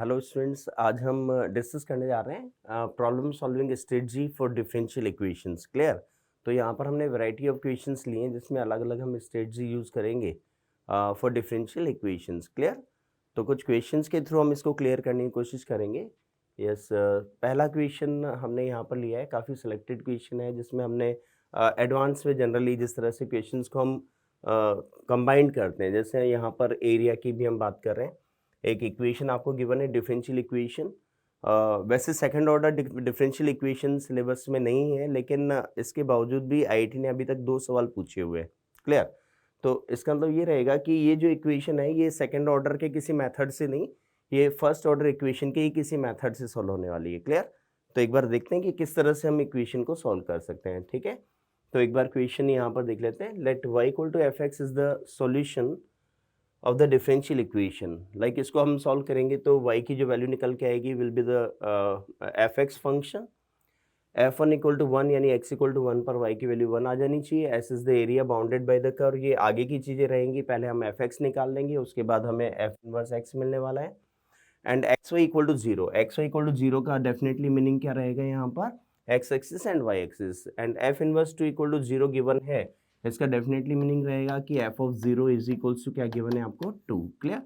Hello students, आज हम discuss करने जा रहे हैं problem solving strategy for differential equations. Clear? तो यहाँ पर हमने वैरायटी ऑफ क्वेश्चंस लिए हैं जिसमें अलग अलग हम स्ट्रेटजी यूज़ करेंगे फॉर डिफरेंशियल इक्वेशंस। क्लियर? तो कुछ क्वेश्चंस के थ्रू हम इसको क्लियर करने की कोशिश करेंगे। यस, पहला क्वेश्चन हमने यहाँ पर लिया है, काफ़ी सिलेक्टेड क्वेश्चन है जिसमें हमने एडवांस में जनरली जिस तरह से क्वेश्चंस को हम कंबाइन करते हैं, जैसे यहाँ पर एरिया की भी हम बात कर रहे हैं। एक इक्वेशन आपको गिवन है, डिफरेंशियल इक्वेशन। वैसे second order differential equation syllabus में नहीं है, लेकिन इसके बावजूद भी आईआईटी ने अभी तक 2 सवाल पूछे हुए हैं। क्लियर? तो इसका मतलब ये रहेगा कि ये जो इक्वेशन है ये सेकंड ऑर्डर के किसी मेथड से नहीं, ये फर्स्ट ऑर्डर इक्वेशन के ही किसी मेथड से सॉल्व होने वाली है। क्लियर? तो एक बार देखते हैं कि किस तरह से हम इक्वेशन को सॉल्व कर सकते हैं। ठीक है, तो एक बार क्वेश्चन यहाँ पर देख लेते हैं। Let y equal to F X is the solution of the differential equation. Like इसको हम सॉल्व करेंगे तो y की जो वैल्यू निकल के आएगी will be the F X function. f1 equal to 1 यानी x इक्वल टू 1 पर y की वैल्यू 1 आ जानी चाहिए। S is the area bounded by the curve. ये आगे की चीज़ें रहेंगी, पहले हम एफ एक्स निकाल लेंगे, उसके बाद हमें एफ इनवर्स एक्स मिलने वाला है। And X Y equal to zero. X Y equal to zero का डेफिनेटली मीनिंग क्या रहेगा यहाँ पर? X axis and Y axis. And F inverse two equal to zero given है, इसका डेफिनेटली मीनिंग रहेगा कि F of zero is equals to क्या गिवन है आपको? 2। क्लियर?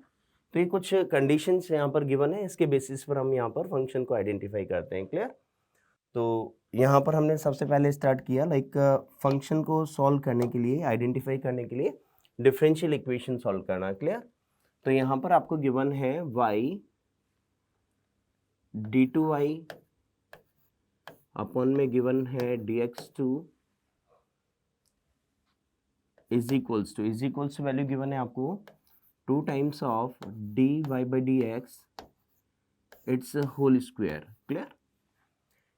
तो ये कुछ कंडीशंस यहाँ पर गिवन है, इसके बेसिस पर हम यहाँ पर फंक्शन को आइडेंटिफाई करते हैं। क्लियर? तो यहाँ पर हमने सबसे पहले स्टार्ट किया लाइक फंक्शन को सॉल्व करने के लिए, आइडेंटिफाई करने के लिए डिफरेंशियल इक्वेशन सॉल्व करना। क्लियर? तो यहाँ पर आपको गिवन है y d2y अपॉन में गिवन है dx2 is equals to value given है आपको 2 times of dy by dx it's whole square. Clear?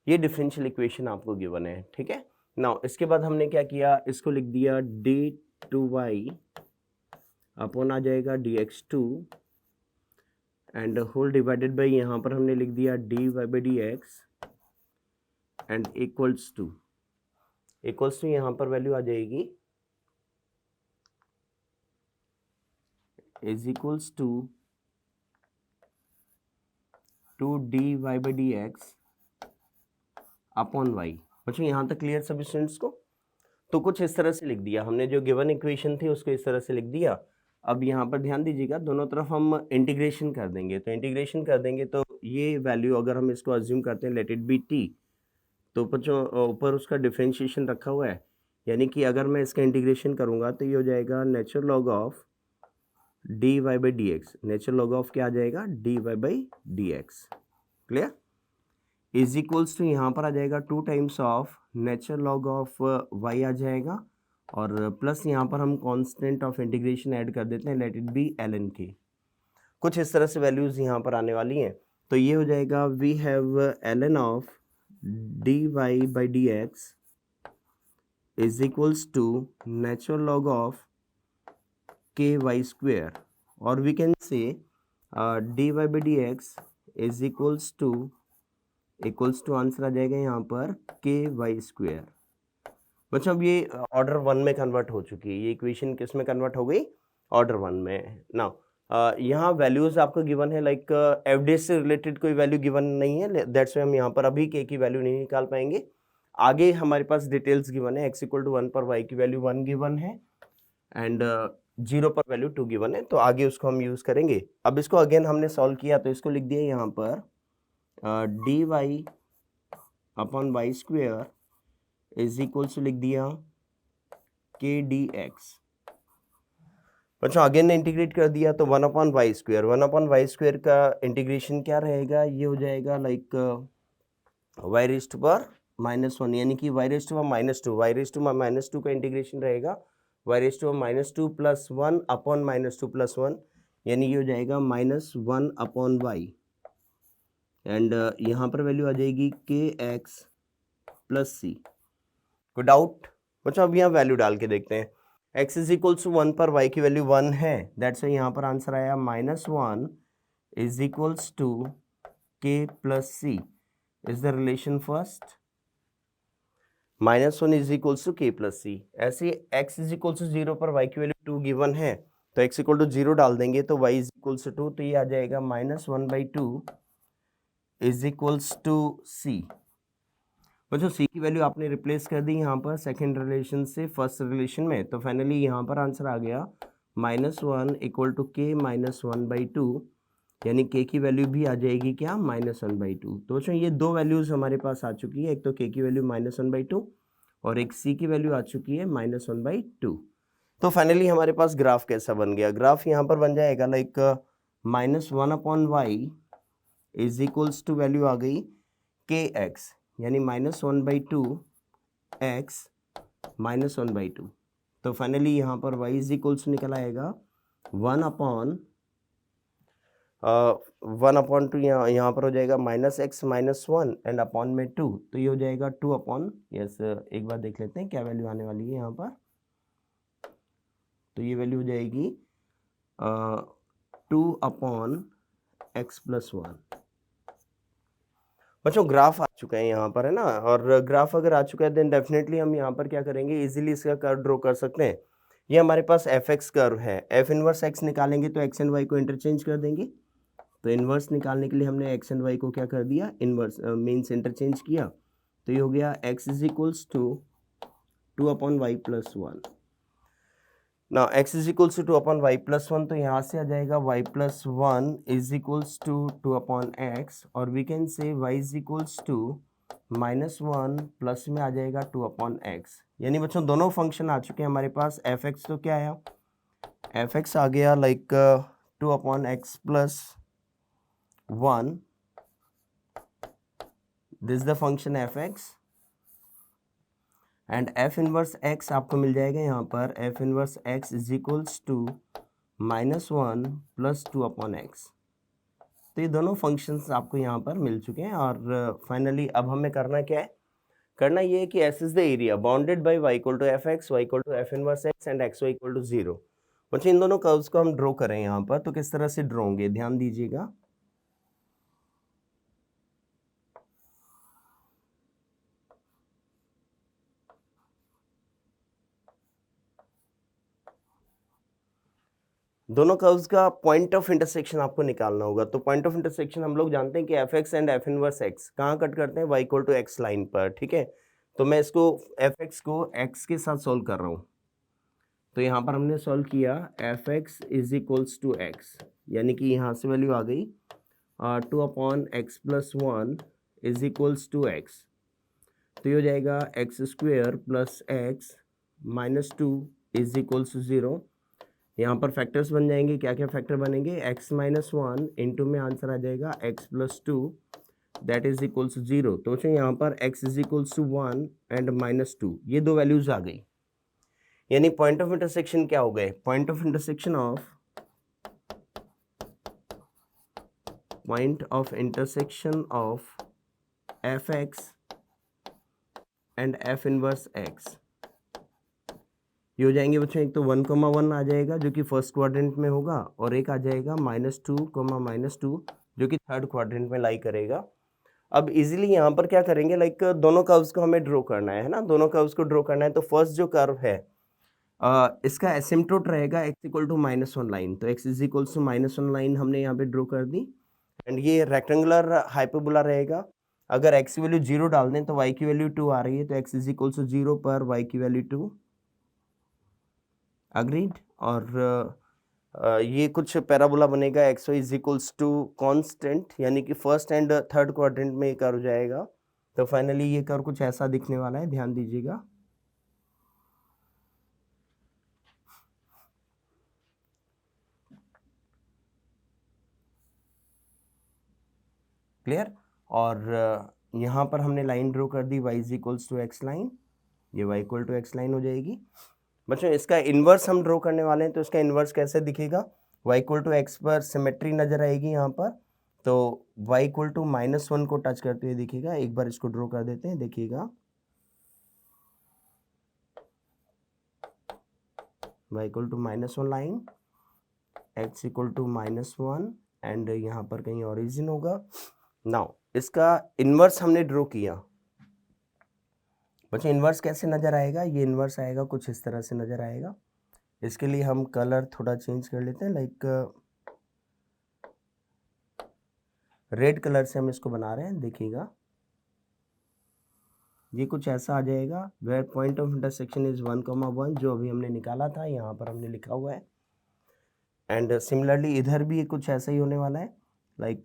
ये डिफरेंशियल इक्वेशन आपको गिवन है। ठीक है, नाउ इसके बाद हमने क्या किया, इसको लिख दिया d2y अपॉन आ जाएगा dx2 and whole divided by, यहाँ पर हमने लिख दिया dy by dx and equals to यहाँ पर वैल्यू आ जाएगी is equals to 2dy by dx upon y। बच्चों यहाँ तक क्लियर सभी स्टूडेंट्स को? तो कुछ इस तरह से लिख दिया हमने, जो गिवन इक्वेशन थी उसको इस तरह से लिख दिया। अब यहाँ पर ध्यान दीजिएगा, दोनों तरफ हम इंटीग्रेशन कर देंगे। तो इंटीग्रेशन कर देंगे तो ये वैल्यू अगर हम इसको अज्यूम करते हैं लेट इट बी t, तो बच्चों ऊपर उसका डिफरेंशिएशन रखा हुआ है, यानी कि अगर मैं इसका इंटीग्रेशन करूँगा तो ये हो जाएगा natural log of dy by dx। Natural log of क्या आ जाएगा? dy by dx। Clear? Is equals to यहाँ पर आ जाएगा 2 times of natural log of y आ जाएगा, और प्लस यहाँ पर हम कांस्टेंट ऑफ इंटीग्रेशन ऐड कर देते हैं, late it B ln k। कुछ इस तरह से वैल्यूज यहाँ पर आने वाली हैं। तो ये हो जाएगा we have ln of dy by dx is equals to natural log of K Y square, और we can say dy by dx is equals to answer आ जाएगा यहाँ पर के वाई स्क्वेयर। बच्चों अब ये ऑर्डर 1 में कन्वर्ट हो चुकी है, ये इक्वेशन किस में कन्वर्ट हो गई? ऑर्डर 1 में। नाउ यहाँ वैल्यूज आपको गिवन है, लाइक एवरेज से रिलेटेड कोई वैल्यू गिवन नहीं है, दैट्स वाई हम यहाँ पर अभी के की वैल्यू नहीं निकाल पाएंगे। आगे हमारे पास डिटेल्स गिवन है, x इक्वल टू 1 पर y की वैल्यू 1 गिवन है एंड 0 पर वैल्यू 2 गिवन है, तो आगे उसको हम यूज करेंगे। अब इसको अगेन हमने सॉल्व किया तो इसको लिख दिया यहाँ पर dy upon y square is equals to लिख दिया के डी एक्स। बच्चों अगेन इंटीग्रेट कर दिया तो 1 अपॉन वाई स्क्वेयर का इंटीग्रेशन क्या रहेगा? ये हो जाएगा like y raise to power -1, यानी कि वाई रेज़ टू पावर -2 का इंटीग्रेशन रहेगा y raise to power -2 plus 1 upon -2 plus 1, यानी ये हो जाएगा -1 अपॉन वाई, एंड यहाँ पर वैल्यू आ जाएगी के एक्स प्लस सी। कोई डाउट? बच्चों अब यहाँ वैल्यू डाल के देखते हैं। x इज इक्वल्स टू 1 पर y की वैल्यू 1 है, दैट्स वाई यहाँ पर आंसर आया -1 is equals to k plus C. Is the relation first? -1 is equals to k plus C. ऐसे x इज इक्वल्स टू 0 पर y की वैल्यू 2 गिवन है, तो x इक्वल टू 0 डाल देंगे तो y इज इक्वल्स टू 2, तो ये आ जाएगा -1/2 इज इक्वल्स टू c। बच्चों c की वैल्यू आपने रिप्लेस कर दी यहाँ पर सेकेंड रिलेशन से फर्स्ट रिलेशन में, तो फाइनली यहाँ पर आंसर आ गया -1 इक्वल टू k -1/2, यानी k की वैल्यू भी आ जाएगी क्या, -1/2। तो बच्चों ये दो वैल्यूज़ हमारे पास आ चुकी है, एक तो k की वैल्यू -1/2 और एक c की वैल्यू आ चुकी है -1/2। तो फाइनली हमारे पास ग्राफ कैसा बन गया, ग्राफ यहाँ पर बन जाएगा like -1/y is equals to value आ गई kx, यानी -1/2 x -1/2। तो फाइनली यहाँ पर y इज इक्वल्स निकल आएगा 1/2, यहाँ पर हो जाएगा -x -1 एंड अपॉन में 2, तो ये हो जाएगा 2 अपॉन, यस एक बार देख लेते हैं क्या वैल्यू आने वाली है यहाँ पर। तो ये वैल्यू हो जाएगी 2 अपॉन x + 1। बच्चों ग्राफ आ चुका है यहाँ पर, है ना, और ग्राफ अगर आ चुका है देन डेफिनेटली हम यहाँ पर क्या करेंगे, इजीली इसका कर्व ड्रॉ कर सकते हैं। ये हमारे पास fx कर्व है, f इनवर्स x निकालेंगे तो x एंड y को इंटरचेंज कर देंगे। तो इनवर्स निकालने के लिए हमने x एंड y को क्या कर दिया, इनवर्स मीन्स इंटरचेंज किया। तो ये हो गया x is equals to 2 upon y + 1। ना x is equals to 2 upon y + 1, तो यहाँ से आ जाएगा y + 1 is equals to 2 upon x, और we can say y is equals to -1 plus में आ जाएगा 2 अपॉन x। यानी बच्चों दोनों फंक्शन आ चुके हैं हमारे पास। fx तो क्या आया, fx आ गया like 2 upon x + 1, this the function fx, and f inverse x आपको मिल जाएगा यहाँ पर f inverse x is equals to -1 plus 2 upon x। तो ये दोनों फंक्शंस आपको यहाँ पर मिल चुके हैं, और फाइनली अब हमें करना क्या है, करना ये है कि S is the area bounded by y equal to fx, y equal to f inverse x and xy equal to 0। बच्चों इन दोनों कर्व्स को हम ड्रॉ करें यहाँ पर, तो किस तरह से ड्रॉ होंगे ध्यान दीजिएगा। दोनों कर्व्स का पॉइंट ऑफ इंटरसेक्शन आपको निकालना होगा। तो पॉइंट ऑफ इंटरसेक्शन हम लोग जानते हैं कि fx and f inverse x कहाँ कट करते हैं, y equal to x line पर, ठीक है। तो मैं इसको fx को x के साथ सॉल्व कर रहा हूँ। तो यहाँ पर हमने सॉल्व किया fx is equals to x, यानी कि यहाँ से वैल्यू आ गई 2 upon x + 1 is equals to x। तो ये हो जाएगा x² plus x -2 is equals to 0। यहाँ पर फैक्टर्स बन जाएंगे, क्या क्या फैक्टर बनेंगे, x - 1 इंटू में आंसर आ जाएगा x + 2 that is equals to 0। तो यहाँ पर x is equals to 1 and -2, ये दो वैल्यूज आ गई। यानी पॉइंट ऑफ इंटरसेक्शन क्या हो गए, point of intersection of fx and f inverse x ये हो जाएंगे बच्चों, एक तो 1,1 आ जाएगा जो कि फर्स्ट क्वाड्रेंट में होगा, और एक आ जाएगा -2,-2 जो कि थर्ड क्वाड्रेंट में लाई करेगा। अब इजीली यहाँ पर क्या करेंगे, लाइक दोनों कर्व्स को हमें ड्रॉ करना है ना, दोनों कर्व्स को ड्रॉ करना है। तो फर्स्ट जो कर्व है इसका एसिम्पटोट रहेगा x इक्वल टू -1 लाइन, तो x is equals to -1 line हमने यहाँ पे ड्रॉ कर दी, एंड ये रेक्टेंगुलर हाइपरबोला रहेगा। अगर x की वैल्यू 0 डाल दें तो y की वैल्यू 2 आ रही है, तो x इज इक्वल्स टू 0 पर y की वैल्यू 2, अग्रीड। और ये कुछ पैराबोला बनेगा xy is equals to constant, यानी कि फर्स्ट एंड थर्ड क्वाड्रेंट में ये कर्व जाएगा। तो फाइनली ये कर्व कुछ ऐसा दिखने वाला है, ध्यान दीजिएगा। क्लियर। और यहाँ पर हमने लाइन ड्रॉ कर दी y is equals to x line, ये y equal to x line हो जाएगी। बच्चों इसका इन्वर्स हम ड्रॉ करने वाले हैं, तो इसका इन्वर्स कैसे दिखेगा, y इक्वल टू x पर सिमेट्री नजर आएगी यहाँ पर, तो y इक्वल टू -1 को टच करते हुए दिखेगा। एक बार इसको ड्रॉ कर देते हैं, देखिएगा y equal to -1 line, x equal to -1 and यहाँ पर कहीं ओरिजिन होगा। नाउ इसका इन्वर्स हमने ड्रॉ किया। बच्चों इन्वर्स कैसे नजर आएगा, ये इन्वर्स आएगा कुछ इस तरह से नजर आएगा। इसके लिए हम कलर थोड़ा चेंज कर लेते हैं, लाइक रेड कलर से हम इसको बना रहे हैं। देखिएगा ये कुछ ऐसा आ जाएगा, where point of intersection is 1,1 जो अभी हमने निकाला था, यहाँ पर हमने लिखा हुआ है। एंड सिमिलरली इधर भी कुछ ऐसा ही होने वाला है, लाइक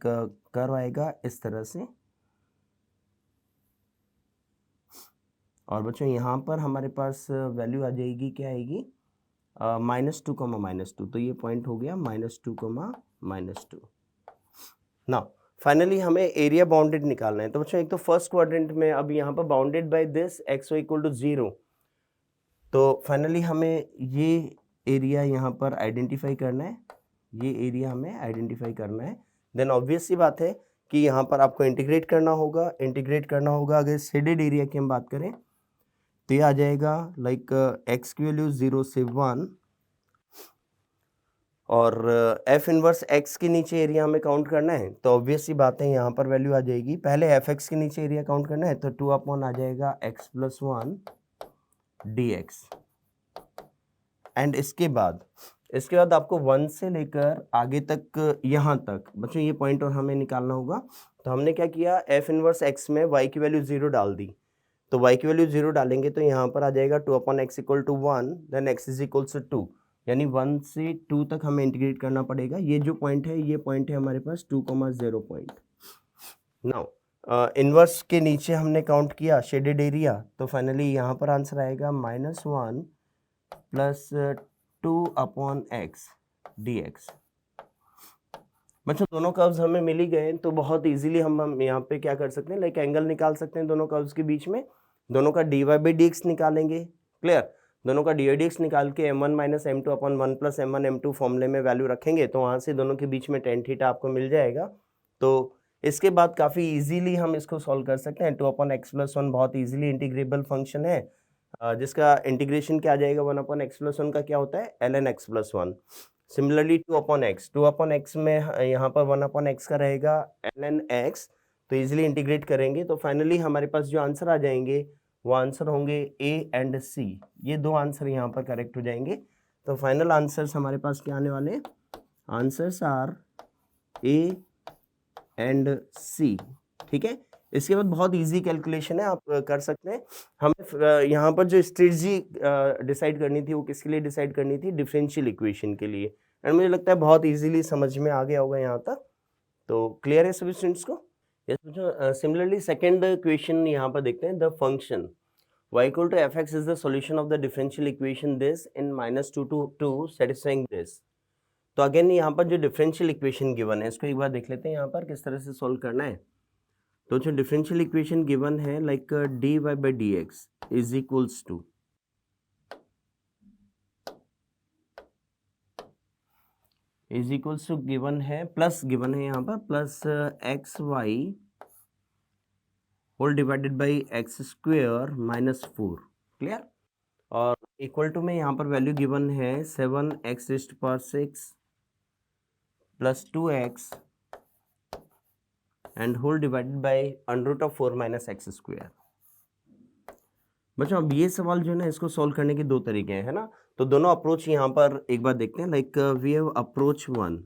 कर्व आएगा इस तरह से। और बच्चों यहाँ पर हमारे पास वैल्यू आ जाएगी, क्या आएगी, -2, तो ये पॉइंट हो गया -2, -2। नाउ फाइनली हमें एरिया बाउंडेड निकालना है। तो बच्चों एक तो फर्स्ट क्वाड्रेंट में अब यहाँ पर bounded by this x y = 0, तो फाइनली हमें ये एरिया यहाँ पर आइडेंटिफाई करना है, ये एरिया हमें आइडेंटिफाई करना है। देन ऑब्वियस सी बात है कि यहाँ पर आपको इंटीग्रेट करना होगा, अगर शेडेड एरिया की हम बात करें तो ये आ जाएगा लाइक x की वैल्यू 0 से 1 और f इनवर्स x के नीचे एरिया हमें काउंट करना है, तो ऑब्वियस सी बात है यहाँ पर वैल्यू आ जाएगी। पहले fx के नीचे एरिया काउंट करना है, तो 2 आ जाएगा x + 1 dx। एंड इसके बाद आपको 1 से लेकर आगे तक, यहाँ तक बच्चों ये पॉइंट और हमें निकालना होगा। तो हमने क्या किया, f इनवर्स x में y की वैल्यू 0 डाल दी, तो y की वैल्यू 0 डालेंगे तो यहाँ पर आ जाएगा 2/x = 1, देन x = 2, यानी 1 से 2 तक हमें इंटीग्रेट करना पड़ेगा। ये जो पॉइंट है, ये पॉइंट है हमारे पास 2,0 पॉइंट। नाउ इनवर्स के नीचे हमने काउंट किया शेडेड एरिया, तो फाइनली यहाँ पर आंसर आएगा -1 + 2/x dx। बच्चों दोनों कर्व्स हमें मिल ही गए, तो बहुत इजीली हम यहाँ पे क्या कर सकते हैं, लाइक एंगल निकाल सकते हैं दोनों कर्व्स के बीच में। दोनों का dy/dx निकालेंगे, क्लियर। दोनों का dy/dx निकाल के m1 - m2/1 + m1 m2 फॉर्मूले में वैल्यू रखेंगे, तो वहाँ से दोनों के बीच में tan थीटा आपको मिल जाएगा। तो इसके बाद काफ़ी इजीली हम इसको सॉल्व कर सकते हैं। 2/x + 1 बहुत इजीली इंटीग्रेबल फंक्शन है, जिसका इंटीग्रेशन क्या आ जाएगा, 1/x + 1 का क्या होता है, ln x + 1। सिमिलरली 2/x में यहाँ पर 1/x का रहेगा ln x, तो इजीली इंटीग्रेट करेंगे तो फाइनली हमारे पास जो आंसर आ जाएंगे वो आंसर होंगे A एंड C। ये दो आंसर यहाँ पर करेक्ट हो जाएंगे। तो फाइनल आंसर्स हमारे पास क्या आने वाले, answers are A and C, ठीक है। इसके बाद बहुत इजी कैलकुलेशन है, आप कर सकते हैं। हमें यहाँ पर जो स्ट्रेटजी डिसाइड करनी थी वो किसके लिए डिसाइड करनी थी, डिफरेंशियल इक्वेशन के लिए। एंड मुझे लगता है बहुत इजीली समझ में आ गया होगा यहाँ तक। तो क्लियर है सभी स्टूडेंट्स को? यस बच्चों, सिमिलरली सेकंड क्वेश्चन यहाँ पर देखते हैं। The function y = fx is the solution of the differential equation this in -2 to 2 satisfying this। तो अगेन यहाँ पर जो डिफरेंशियल इक्वेशन गिवन है इसको एक बार देख लेते हैं यहाँ पर किस तरह से सॉल्व करना है। तो जो डिफरेंशियल इक्वेशन गिवन है like dy/dx is equals to given है, प्लस गिवन है यहाँ पर plus xy whole divided by x² -4, clear. और इक्वल टू में यहाँ पर वैल्यू गिवन है 7x⁶ plus 2x and whole divided by √4 - x²। बच्चों अब ये सवाल जो है ना इसको सॉल्व करने के दो तरीके हैं, है ना। तो दोनों अप्रोच यहाँ पर एक बार देखते हैं। Like we have approach 1।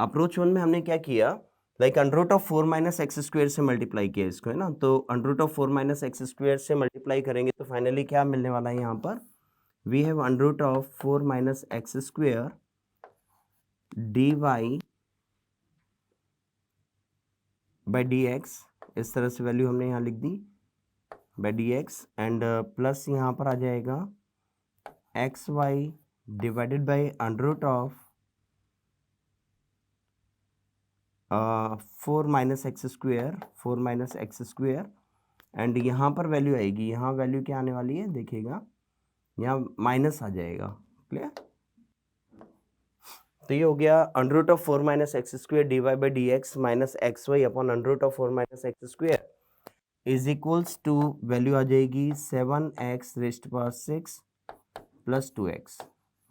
Approach 1 में हमने क्या किया, लाइक √4 - x² से मल्टीप्लाई किया इसको, है ना। तो √4 - x² से मल्टीप्लाई करेंगे तो फाइनली क्या मिलने वाला है यहाँ पर, वी हैव √4 - x² dy/dx। इस तरह से वैल्यू हमने यहाँ लिख दी बाई dx एंड प्लस यहाँ पर आ जाएगा xy divided by √4 - x² and यहाँ पर वैल्यू आएगी, यहाँ वैल्यू क्या आने वाली है देखिएगा, यहाँ माइनस आ जाएगा, क्लियर। तो ये हो गया √4 - x² dy/dx minus xy upon √4 - x² is equals to value आ जाएगी 7x⁶ प्लस 2x।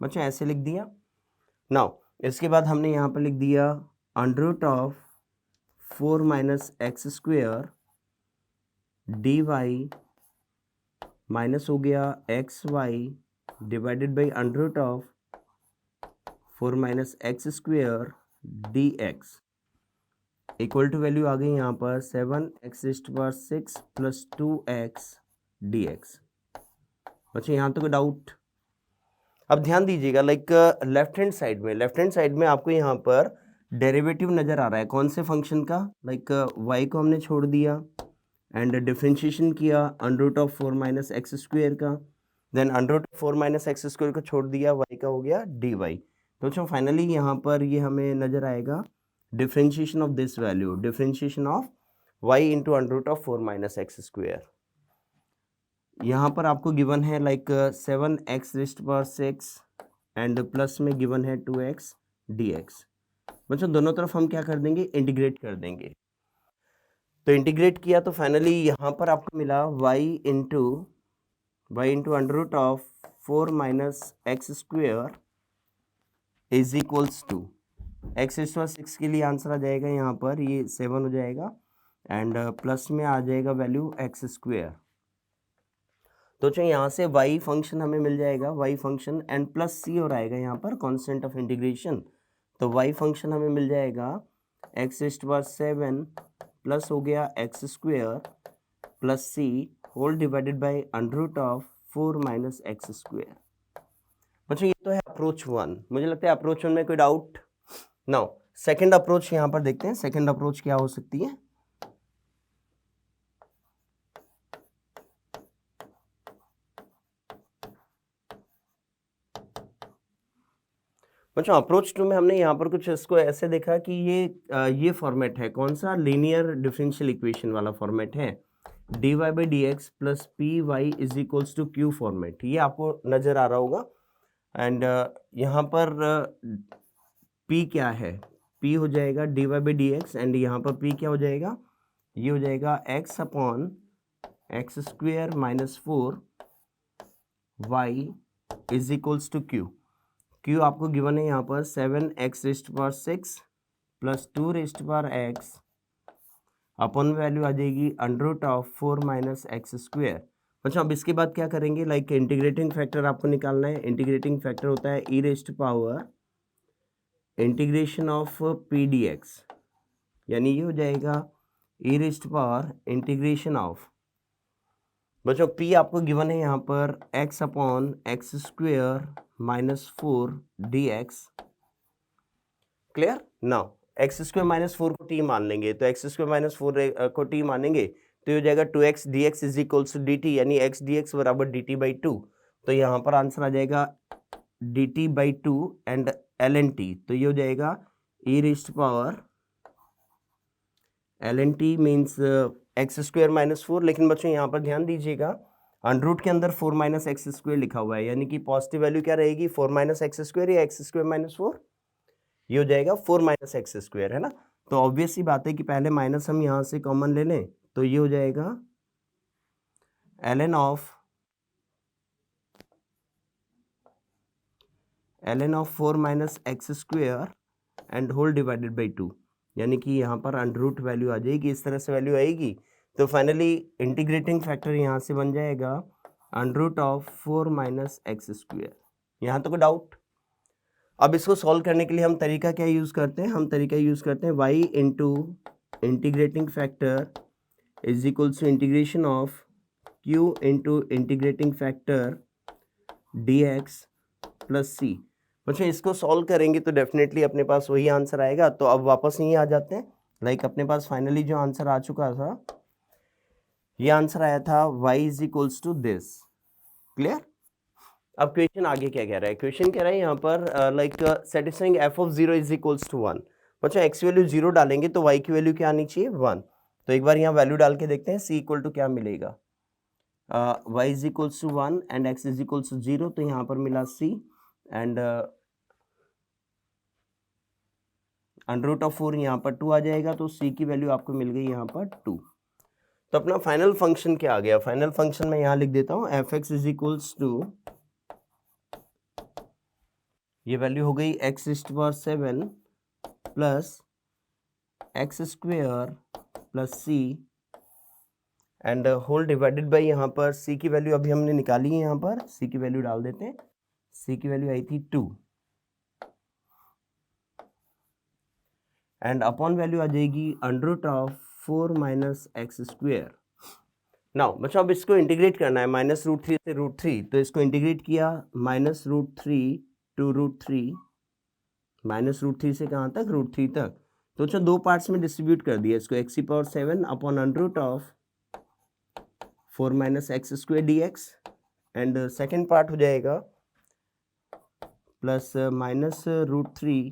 बच्चों ऐसे लिख दिया। नाउ इसके बाद हमने यहाँ पर लिख दिया √4 - x² dy माइनस हो गया x Y divided by under root of 4 minus x square D x equal to value आ गई यहाँ पर 7x⁻6 प्लस 2x dx। अच्छा, यहाँ तक डाउट? अब ध्यान दीजिएगा, लाइक लेफ्ट हैंड साइड में आपको यहाँ पर डेरिवेटिव नजर आ रहा है कौन से फंक्शन का? लाइक y को हमने छोड़ दिया एंड डिफरेंशिएशन किया under root of 4 minus x square का, then under root of 4 minus x square को छोड़ दिया, y का हो गया dy। तो अच्छा, फाइनली यहाँ पर ये हमें नजर आएगा differentiation of this value, differentiation of y into under root of 4 minus x square. यहाँ पर आपको गिवन है लाइक 7x⁻6 एंड प्लस में गिवन है 2x dx। बच्चों दोनों तरफ हम क्या कर देंगे? इंटीग्रेट कर देंगे। तो इंटीग्रेट किया तो फाइनली यहाँ पर आपको मिला y into under root of 4 minus x square is equals to x⁻6 के लिए आंसर आ जाएगा यहाँ पर ये 7 हो जाएगा एंड प्लस में आ जाएगा वैल्यू एक्स स्क्वेयर। तो चाहिए यहाँ से y फंक्शन हमें मिल जाएगा, y function and plus c और आएगा यहाँ पर कांस्टेंट ऑफ इंटीग्रेशन। तो y फंक्शन हमें मिल जाएगा x⁻7 प्लस हो गया x square plus c whole divided by under root of 4 minus x square. बच्चों ये तो है अप्रोच 1। मुझे लगता है अप्रोच 1 में कोई डाउट? नाउ सेकंड अप्रोच यहाँ पर देखते हैं, सेकंड अप्रोच क्या हो सकती है। बच्चों अप्रोच 2 में हमने यहाँ पर कुछ इसको ऐसे देखा कि ये फॉर्मेट है, कौन सा? लीनियर डिफरेंशियल इक्वेशन वाला फॉर्मेट है, dy by D x plus p y is equals to q format, ये आपको नजर आ रहा होगा। एंड यहाँ पर p क्या है? p हो जाएगा dy by D x and यहाँ पर p क्या हो जाएगा? ये हो जाएगा x upon x square minus 4 y is equals to q. Q आपको गिवन है यहाँ पर 7x⁻6 प्लस 2x अपन वैल्यू आ जाएगी under root of 4 minus x square. अच्छा, अब इसके बाद क्या करेंगे? लाइक इंटीग्रेटिंग फैक्टर आपको निकालना है। इंटीग्रेटिंग फैक्टर होता है e⁻ integration of p d x, यानी ये हो जाएगा इंटीग्रेशन ऑफ, बच्चों p आपको गिवन है यहाँ पर x upon x square minus 4 dx। Clear? Now x square minus 4 को t मान लेंगे, तो एक्स स्क्वेयर माइनस 4 को t मानेंगे तो ये हो जाएगा 2x dx is equals to dt, यानी x dx बराबर dt बाई 2। तो यहाँ पर आंसर आ जाएगा dt by 2 and ln t, तो ये हो जाएगा ln t means x square minus 4। लेकिन बच्चों यहाँ पर ध्यान दीजिएगा, अंडर रूट के अंदर 4 माइनस एक्स स्क्वेयर लिखा हुआ है, यानी कि पॉजिटिव वैल्यू क्या रहेगी? 4 माइनस एक्स स्क्वेयर या एक्स स्क्वेयर माइनस 4, ये हो जाएगा 4 माइनस एक्स स्क्वेयर, है ना। तो ऑब्वियस सी बात है कि पहले माइनस हम यहाँ से कॉमन ले लें, तो ये हो जाएगा ln of 4 minus x square and whole divided by 2, यानी कि यहाँ पर अंडर रूट वैल्यू आ जाएगी, इस तरह से वैल्यू आएगी। तो फाइनली इंटीग्रेटिंग फैक्टर यहाँ से बन जाएगा under root of 4 minus x square. यहाँ तो कोई डाउट? अब इसको सॉल्व करने के लिए हम तरीका क्या यूज़ करते हैं? हम तरीका यूज़ करते हैं y into integrating factor is equals to integration of q into integrating factor dx plus c। बच्चों इसको सॉल्व करेंगे तो डेफिनेटली अपने पास वही आंसर आएगा। तो अब वापस यहीं आ जाते हैं, लाइक अपने पास फाइनली जो आंसर आ चुका था, ये आंसर आया था y is equals to this. Clear? अब क्वेश्चन आगे क्या कह रहा है? क्वेश्चन कह रहा है यहाँ पर like satisfying f of 0 is equals to 1। बच्चों x की वैल्यू 0 डालेंगे तो y की वैल्यू क्या आनी चाहिए? 1। तो एक बार यहाँ वैल्यू डाल के देखते हैं, c इक्वल टू क्या मिलेगा? y is equals to 1 and x is equals to 0, तो यहाँ पर मिला c and under root of 4 यहाँ पर 2 आ जाएगा, तो c की वैल्यू आपको मिल गई यहाँ पर 2। तो अपना फाइनल फंक्शन क्या आ गया? फाइनल फंक्शन मैं यहाँ लिख देता हूँ f(x) इज इक्वल्स टू, ये वैल्यू हो गई x⁻7 plus x square plus c and whole divided by यहाँ पर c की वैल्यू अभी हमने निकाली है, यहाँ पर c की वैल्यू डाल देते हैं। c की वैल्यू आई थी 2 एंड अपॉन वैल्यू आ जाएगी under root of 4 minus x square. Now बच्चों अब इसको इंटीग्रेट करना है, -√3 से √3, तो इसको इंटीग्रेट किया -√3 टू √3, -√3 से कहाँ तक, √3 तक। तो अच्छा दो पार्ट्स में डिस्ट्रीब्यूट कर दिया इसको, x⁴ upon under root of 4 minus x square D x, and second part हो जाएगा plus -√3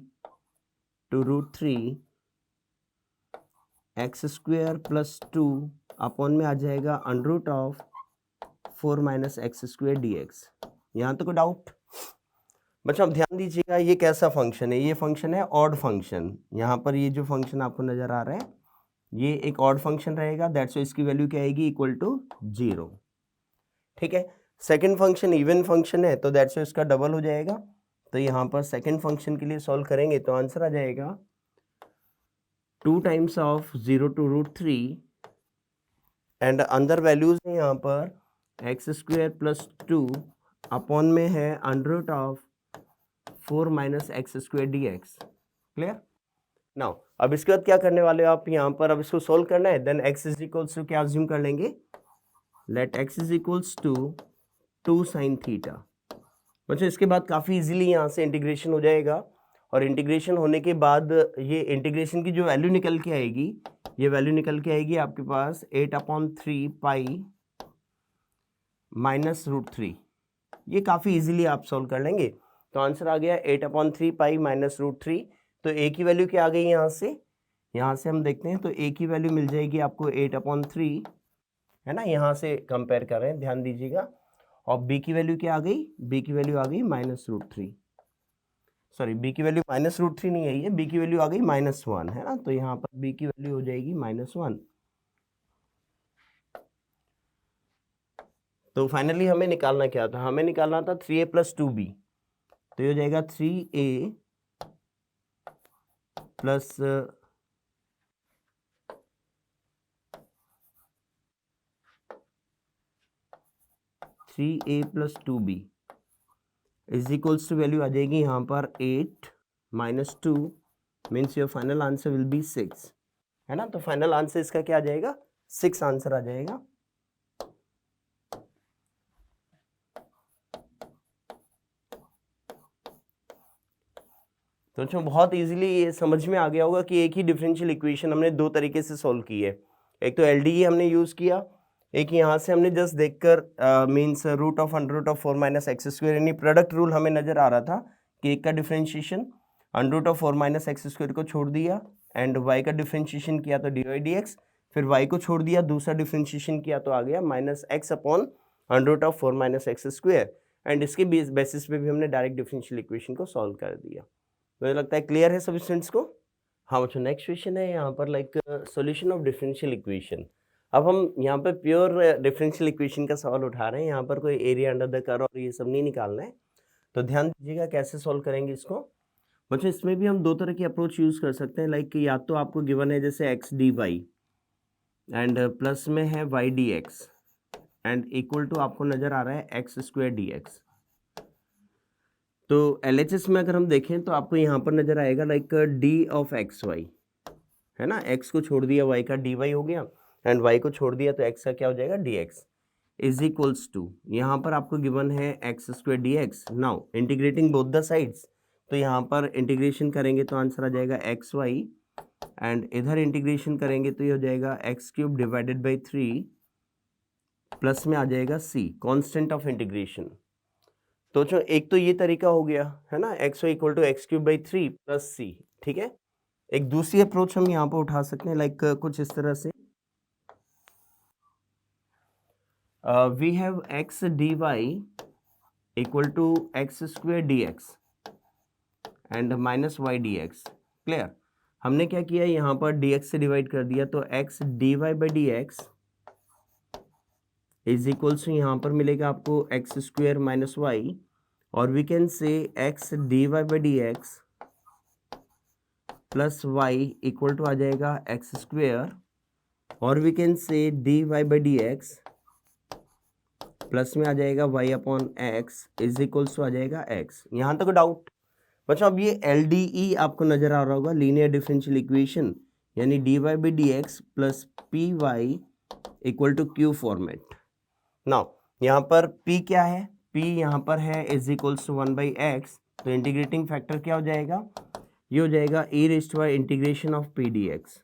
to √3 x square plus 2 upon में आ जाएगा under root of 4 minus x square D x. यहाँ तक कोई डाउट? बच्चों अब ध्यान दीजिएगा, ये कैसा फंक्शन है, ये फंक्शन है ऑड फंक्शन। यहाँ पर ये जो फंक्शन आपको नजर आ रहा है ये एक ऑड फंक्शन रहेगा, दैट्स व्हाई इसकी वैल्यू क्या आएगी, इक्वल टू 0। ठीक है, सेकंड फंक्शन इवन फंक्शन है तो दैट्स व्हाई इसका डबल हो जाएगा। तो यहाँ पर सेकंड फंक्शन के लिए सॉल्व करेंगे तो आंसर आ जाएगा 2 टाइम्स ऑफ 0 टू √3 एंड अंदर वैल्यूज है यहाँ पर एक्स स्क्वेयर प्लस 2 अपॉन में है under root of 4 minus x square D x. Clear? Now अब इसके बाद क्या करने वाले हो आप, यहाँ पर अब इसको सोल्व करना है, then x is equals to क्या अज्यूम कर लेंगे, let x is equals to 2 sin theta. बच्चों इसके बाद काफ़ी इजीली यहाँ से इंटीग्रेशन हो जाएगा, और इंटीग्रेशन होने के बाद ये इंटीग्रेशन की जो वैल्यू निकल के आएगी, ये वैल्यू निकल के आएगी आपके पास 8/3 पाई माइनस √3। ये काफ़ी इजीली आप सोल्व कर लेंगे, तो आंसर आ गया 8/3 पाई माइनस √3। तो a की वैल्यू क्या आ गई यहाँ से हम देखते हैं, तो a की वैल्यू मिल जाएगी आपको 8/3, है ना, यहाँ से कंपेयर कर रहे हैं, ध्यान दीजिएगा। और b की वैल्यू क्या आ गई, b की वैल्यू आ गई -√3, सॉरी b की वैल्यू -√3 नहीं आई है, b की वैल्यू आ गई -1, है ना, तो यहाँ पर b की वैल्यू हो जाएगी -1। तो फाइनली हमें निकालना क्या था, हमें निकालना था 3a + 2b, तो ये हो जाएगा 3a plus 3a + 2b is equals to value आ जाएगी यहाँ पर 8 - 2 means your final answer will be 6, है ना। तो फाइनल आंसर इसका क्या आ जाएगा, 6 आंसर आ जाएगा। तो अच्छा बहुत इजीली ये समझ में आ गया होगा कि एक ही डिफरेंशियल इक्वेशन हमने दो तरीके से सॉल्व की है, एक तो एलडीई हमने यूज़ किया, एक यहाँ से हमने जस्ट देखकर means root of under root of 4 minus X square, यानी प्रोडक्ट रूल हमें नज़र आ रहा था कि एक का differentiation under root of 4 minus X square को छोड़ दिया, एंड वाई का डिफरेंशिएशन किया तो डी वाई डी एक्स, फिर वाई को छोड़ दिया, दूसरा डिफरेंशिएशन किया तो आ गया -x/अंडर root of 4 minus X square, and इसके बेसिस पे भी हमने डायरेक्ट डिफरेंशियल इक्वेशन को सॉल्व कर दिया। मुझे लगता है क्लियर है सभी स्टूडेंट्स को। हाँ बच्चों, नेक्स्ट क्वेश्चन है यहाँ पर like solution of differential equation. अब हम यहाँ पर प्योर डिफरेंशियल इक्वेशन का सवाल उठा रहे हैं, यहाँ पर कोई एरिया अंडर द कर्व और ये सब नहीं निकालना है, तो ध्यान दीजिएगा कैसे सॉल्व करेंगे इसको। बच्चों इसमें भी हम दो तरह की अप्रोच यूज़ कर सकते हैं, लाइक या तो आपको गिवन है जैसे x d y and plus में है y D x and equal to आपको नज़र आ रहा है एक्स स्क्वायर डी एक्स। तो LHS में अगर हम देखें तो आपको यहाँ पर नज़र आएगा like d of x y, है ना, एक्स को छोड़ दिया वाई का डी वाई हो गया, एंड वाई को छोड़ दिया तो एक्स का क्या हो जाएगा d x, is equals to यहाँ पर आपको गिवन है x square D x. Now integrating both the sides, तो यहाँ पर इंटीग्रेशन करेंगे तो आंसर आ जाएगा एक्स वाई, एंड इधर इंटीग्रेशन करेंगे तो ये हो जाएगा x³ डिवाइडेड बाई 3 प्लस में आ जाएगा c, कॉन्स्टेंट ऑफ इंटीग्रेशन। तो जो एक तो ये तरीका हो गया, है ना, x Y equal to x³ by 3 plus c, ठीक है। एक दूसरी अप्रोच हम यहाँ पर उठा सकते हैं लाइक कुछ इस तरह से, we have x dy equal to x square D x and minus y D x. Clear? हमने क्या किया, यहाँ पर dx से डिवाइड कर दिया, तो x dy by D x is equals to यहाँ पर मिलेगा आपको एक्स स्क्वेयर माइनस वाई, और we can say x dy by D x plus Y equal to आ जाएगा एक्स स्क्वेयर और we can say D Y by D x plus में आ जाएगा y upon X is equals to आ जाएगा x। यहाँ तक डाउट बच्चों? अब ये LDE आपको नजर आ रहा होगा, लीनियर डिफरेंशियल इक्वेशन, यानी dy by D x plus p y equal to q format. Now यहाँ पर p क्या है? p यहाँ पर है is equals to 1 by x, तो इंटीग्रेटिंग फैक्टर क्या हो जाएगा? ये हो जाएगा e raised by integration of p dx।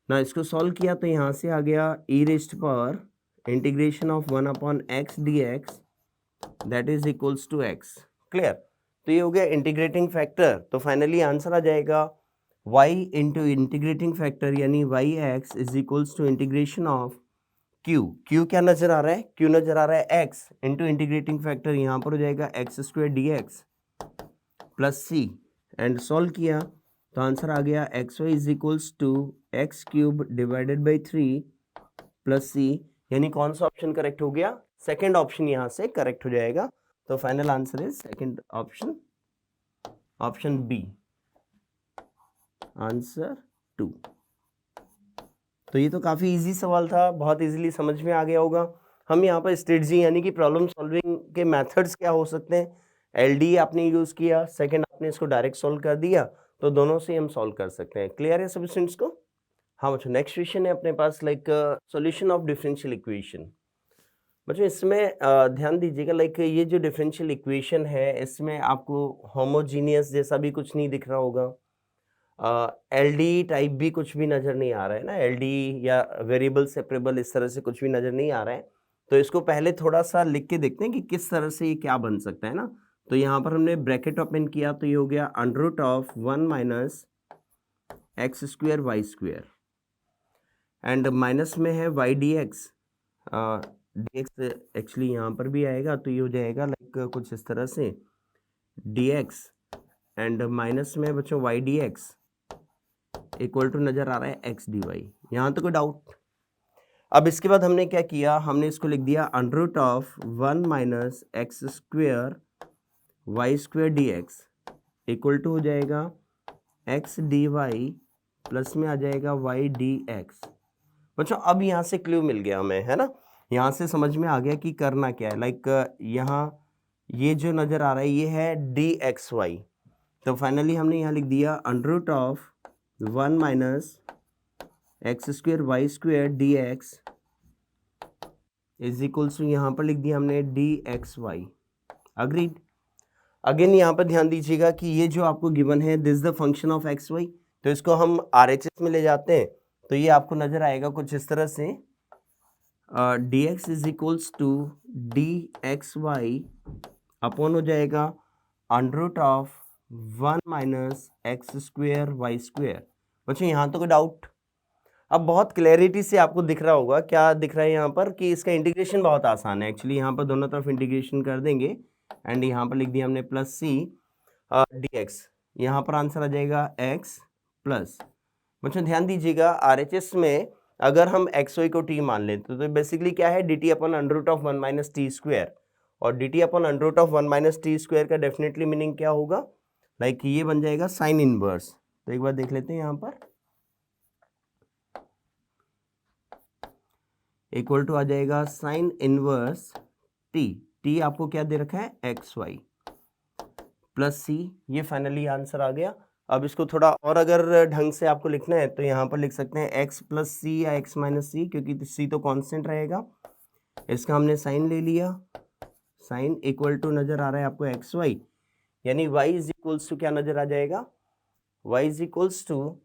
ना इसको सॉल्व किया तो यहाँ से आ गया e raised power integration of 1 upon x d x that is equals to x। Clear? तो ये हो गया इंटीग्रेटिंग फैक्टर। तो फाइनली आंसर आ जाएगा y इंटू इंटीग्रेटिंग फैक्टर यानी y x is equals to integration of q क्या नजर आ रहा है? q नजर आ रहा है x इंटू इंटीग्रेटिंग फैक्टर यहाँ पर हो जाएगा X square D x plus C, and solve किया तो आंसर आ गया x Y is equals to X cube divided by 3 plus सी, यानी कौन सा ऑप्शन करेक्ट हो गया? सेकंड ऑप्शन यहाँ से करेक्ट हो जाएगा। तो final answer is second option, option B, answer 2। तो ये तो काफ़ी इजी सवाल था, बहुत इजीली समझ में आ गया होगा। हम यहाँ पर स्ट्रेटजी यानी कि प्रॉब्लम सॉल्विंग के मेथड्स क्या हो सकते हैं, LD आपने यूज़ किया, सेकंड आपने इसको डायरेक्ट सॉल्व कर दिया, तो दोनों से हम सॉल्व कर सकते हैं। क्लियर है सभी स्टूडेंट्स को? हाँ बच्चों, नेक्स्ट क्वेश्चन है अपने पास like solution of differential equation. बच्चों इसमें ध्यान दीजिएगा, लाइक ये जो डिफरेंशियल इक्वेशन है इसमें आपको होमोजीनियस जैसा भी कुछ नहीं दिख रहा होगा, LD टाइप भी कुछ भी नज़र नहीं आ रहा है ना, LD या वेरिएबल सेपरेबल इस तरह से कुछ भी नज़र नहीं आ रहा है। तो इसको पहले थोड़ा सा लिख के देखते हैं कि किस तरह से ये क्या बन सकता है ना। तो यहाँ पर हमने ब्रैकेट ओपन किया तो ये हो गया under root of 1 minus x square y square, and minus में है y D x, d x actually यहाँ पर भी आएगा, तो ये हो जाएगा लाइक कुछ इस तरह से डी एक्स, एंड माइनस में बच्चों y D x equal to नज़र आ रहा है एक्स डी वाई। यहाँ तो कोई डाउट? अब इसके बाद हमने क्या किया, हमने इसको लिख दिया under root of 1 minus x square y square D x equal to हो जाएगा एक्स डी वाई प्लस में आ जाएगा वाई डी एक्स। बच्चों अब यहाँ से क्लू मिल गया हमें, है ना, यहाँ से समझ में आ गया कि करना क्या है। लाइक यहाँ ये जो नज़र आ रहा है ये है डी एक्स वाई, तो फाइनली हमने यहाँ लिख दिया under root of 1 minus x square y square D x is equals to यहाँ पर लिख दिया हमने d x y. Agreed? Again यहाँ पर ध्यान दीजिएगा कि ये जो आपको गिवन है this the function of x y, तो इसको हम RHS में ले जाते हैं तो ये आपको नजर आएगा कुछ इस तरह से, d x is equals to d x y upon हो जाएगा under root of 1 minus x square y square. बच्चों यहाँ तो कोई डाउट? अब बहुत क्लैरिटी से आपको दिख रहा होगा, क्या दिख रहा है यहाँ पर कि इसका इंटीग्रेशन बहुत आसान है। एक्चुअली यहाँ पर दोनों तरफ इंटीग्रेशन कर देंगे एंड यहाँ पर लिख दिया हमने प्लस सी डी एक्स, यहाँ पर आंसर आ जाएगा एक्स प्लस। बच्चों ध्यान दीजिएगा RHS में अगर हम एक्स वाई को टी मान लेते तो बेसिकली क्या है, D T upon under root of 1 minus T square, और D T upon under root of 1 minus T square का डेफिनेटली मीनिंग क्या होगा, लाइक ये बन जाएगा साइन इनवर्स। तो एक बार देख लेते हैं यहाँ पर, इक्वल टू आ जाएगा साइन इनवर्स टी आपको क्या दे रखा है, एक्स वाई प्लस सी। ये फाइनली आंसर आ गया। अब इसको थोड़ा और अगर ढंग से आपको लिखना है तो यहाँ पर लिख सकते हैं एक्स प्लस सी या एक्स माइनस सी, क्योंकि सी तो कांस्टेंट रहेगा। इसका हमने साइन ले लिया, साइन इक्वल टू नजर आ रहा है आपको एक्स वाई, यानी वाई इज इक्वल्स टू क्या नजर आ जाएगा, y is equals to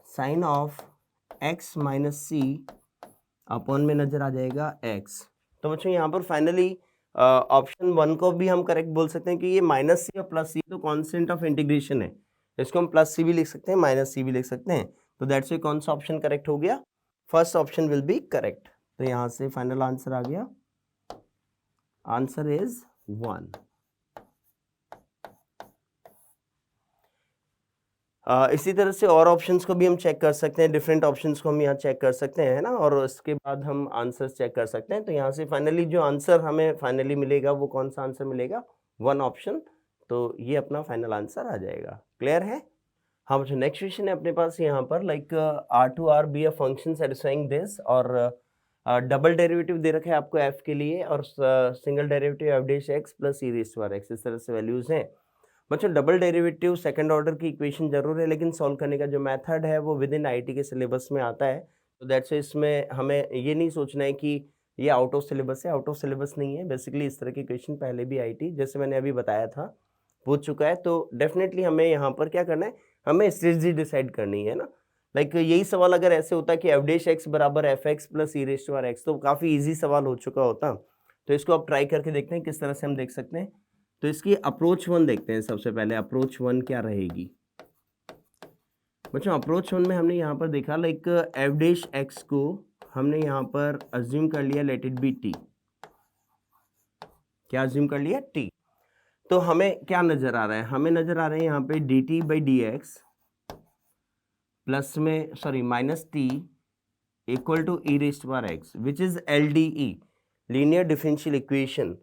sine of x minus c upon में नजर आ जाएगा एक्स। तो बच्चों यहाँ पर फाइनली ऑप्शन 1 को भी हम करेक्ट बोल सकते हैं कि ये माइनस सी और प्लस सी तो कांस्टेंट ऑफ इंटीग्रेशन है, इसको हम प्लस सी भी लिख सकते हैं, माइनस सी भी लिख सकते हैं। तो दैट्स व्हाई कौन सा ऑप्शन करेक्ट हो गया, first option will be correct. तो यहाँ से फाइनल आंसर आ गया, आंसर इज 1। इसी तरह से और ऑप्शंस को भी हम चेक कर सकते हैं, डिफरेंट ऑप्शंस को हम यहाँ चेक कर सकते हैं, है ना, और उसके बाद हम आंसर्स चेक कर सकते हैं। तो यहाँ से फाइनली जो आंसर हमें फाइनली मिलेगा वो कौन सा आंसर मिलेगा, 1 ऑप्शन। तो ये अपना फाइनल आंसर आ जाएगा। क्लियर है? हाँ बच्चों, नेक्स्ट क्वेश्चन है अपने पास यहाँ पर like R to R be a function satisfying this, और डबल डेरिवेटिव दे रखा है आपको एफ के लिए, और single derivative f dash x plus e rays to are x, इस तरह से वैल्यूज हैं बच्चों। डबल डेरिवेटिव सेकंड ऑर्डर की इक्वेशन जरूर है, लेकिन सॉल्व करने का जो मेथड है वो विद इन आईटी के सिलेबस में आता है। तो दैट्स इसमें हमें ये नहीं सोचना है कि ये आउट ऑफ सिलेबस है, आउट ऑफ सिलेबस नहीं है। बेसिकली इस तरह की क्वेश्चन पहले भी आईटी, जैसे मैंने अभी बताया था, पूछ चुका है। तो डेफिनेटली हमें यहाँ पर क्या करना है, हमें स्ट्रेटजी डिसाइड करनी है ना। लाइक यही सवाल अगर ऐसे होता कि एफ डैश एक्स बराबर f x plus e rays to are x, तो काफ़ी ईजी सवाल हो चुका होता। तो इसको आप ट्राई करके देखते हैं किस तरह से हम देख सकते हैं। तो इसकी अप्रोच वन देखते हैं सबसे पहले। अप्रोच वन क्या रहेगी बच्चों? अप्रोच वन में हमने यहाँ पर देखा लाइक एफ डैश एक्स को हमने यहाँ पर अज्यूम कर लिया लेट इट बी टी। क्या अज्यूम कर लिया? टी। तो हमें क्या नजर आ रहा है? हमें नजर आ रहा है यहाँ पे D T by D x plus में sorry minus T equal to E rays to are X, which is L D E, linear differential equation.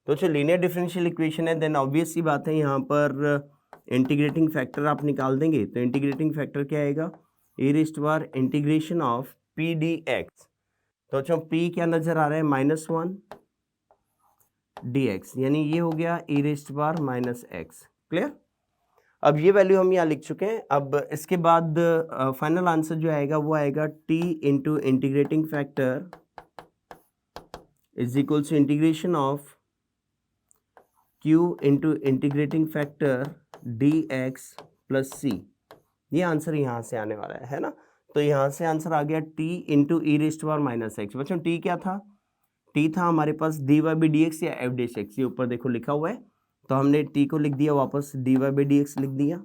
तो जो लीनियर डिफरेंशियल इक्वेशन है, देन ऑब्वियस सी बात है यहाँ पर इंटीग्रेटिंग फैक्टर आप निकाल देंगे। तो इंटीग्रेटिंग फैक्टर क्या आएगा? E rays to r integration of p d x. तो अच्छा पी क्या नजर आ रहा है? -1 डी एक्स, यानी ये हो गया e rays to are minus x. Clear? अब ये वैल्यू हम यहाँ लिख चुके हैं। अब इसके बाद फाइनल आंसर जो आएगा वो आएगा T into integrating factor is equal to integration of Q into integrating factor D x plus C. ये आंसर यहाँ से आने वाला है ना। तो यहाँ से आंसर आ गया T into E rays to are minus X. बच्चों टी क्या था? टी था हमारे पास D Y by D X या एफ डैश एक्स, ये ऊपर देखो लिखा हुआ है। तो हमने टी को लिख दिया वापस d Y by D x लिख दिया,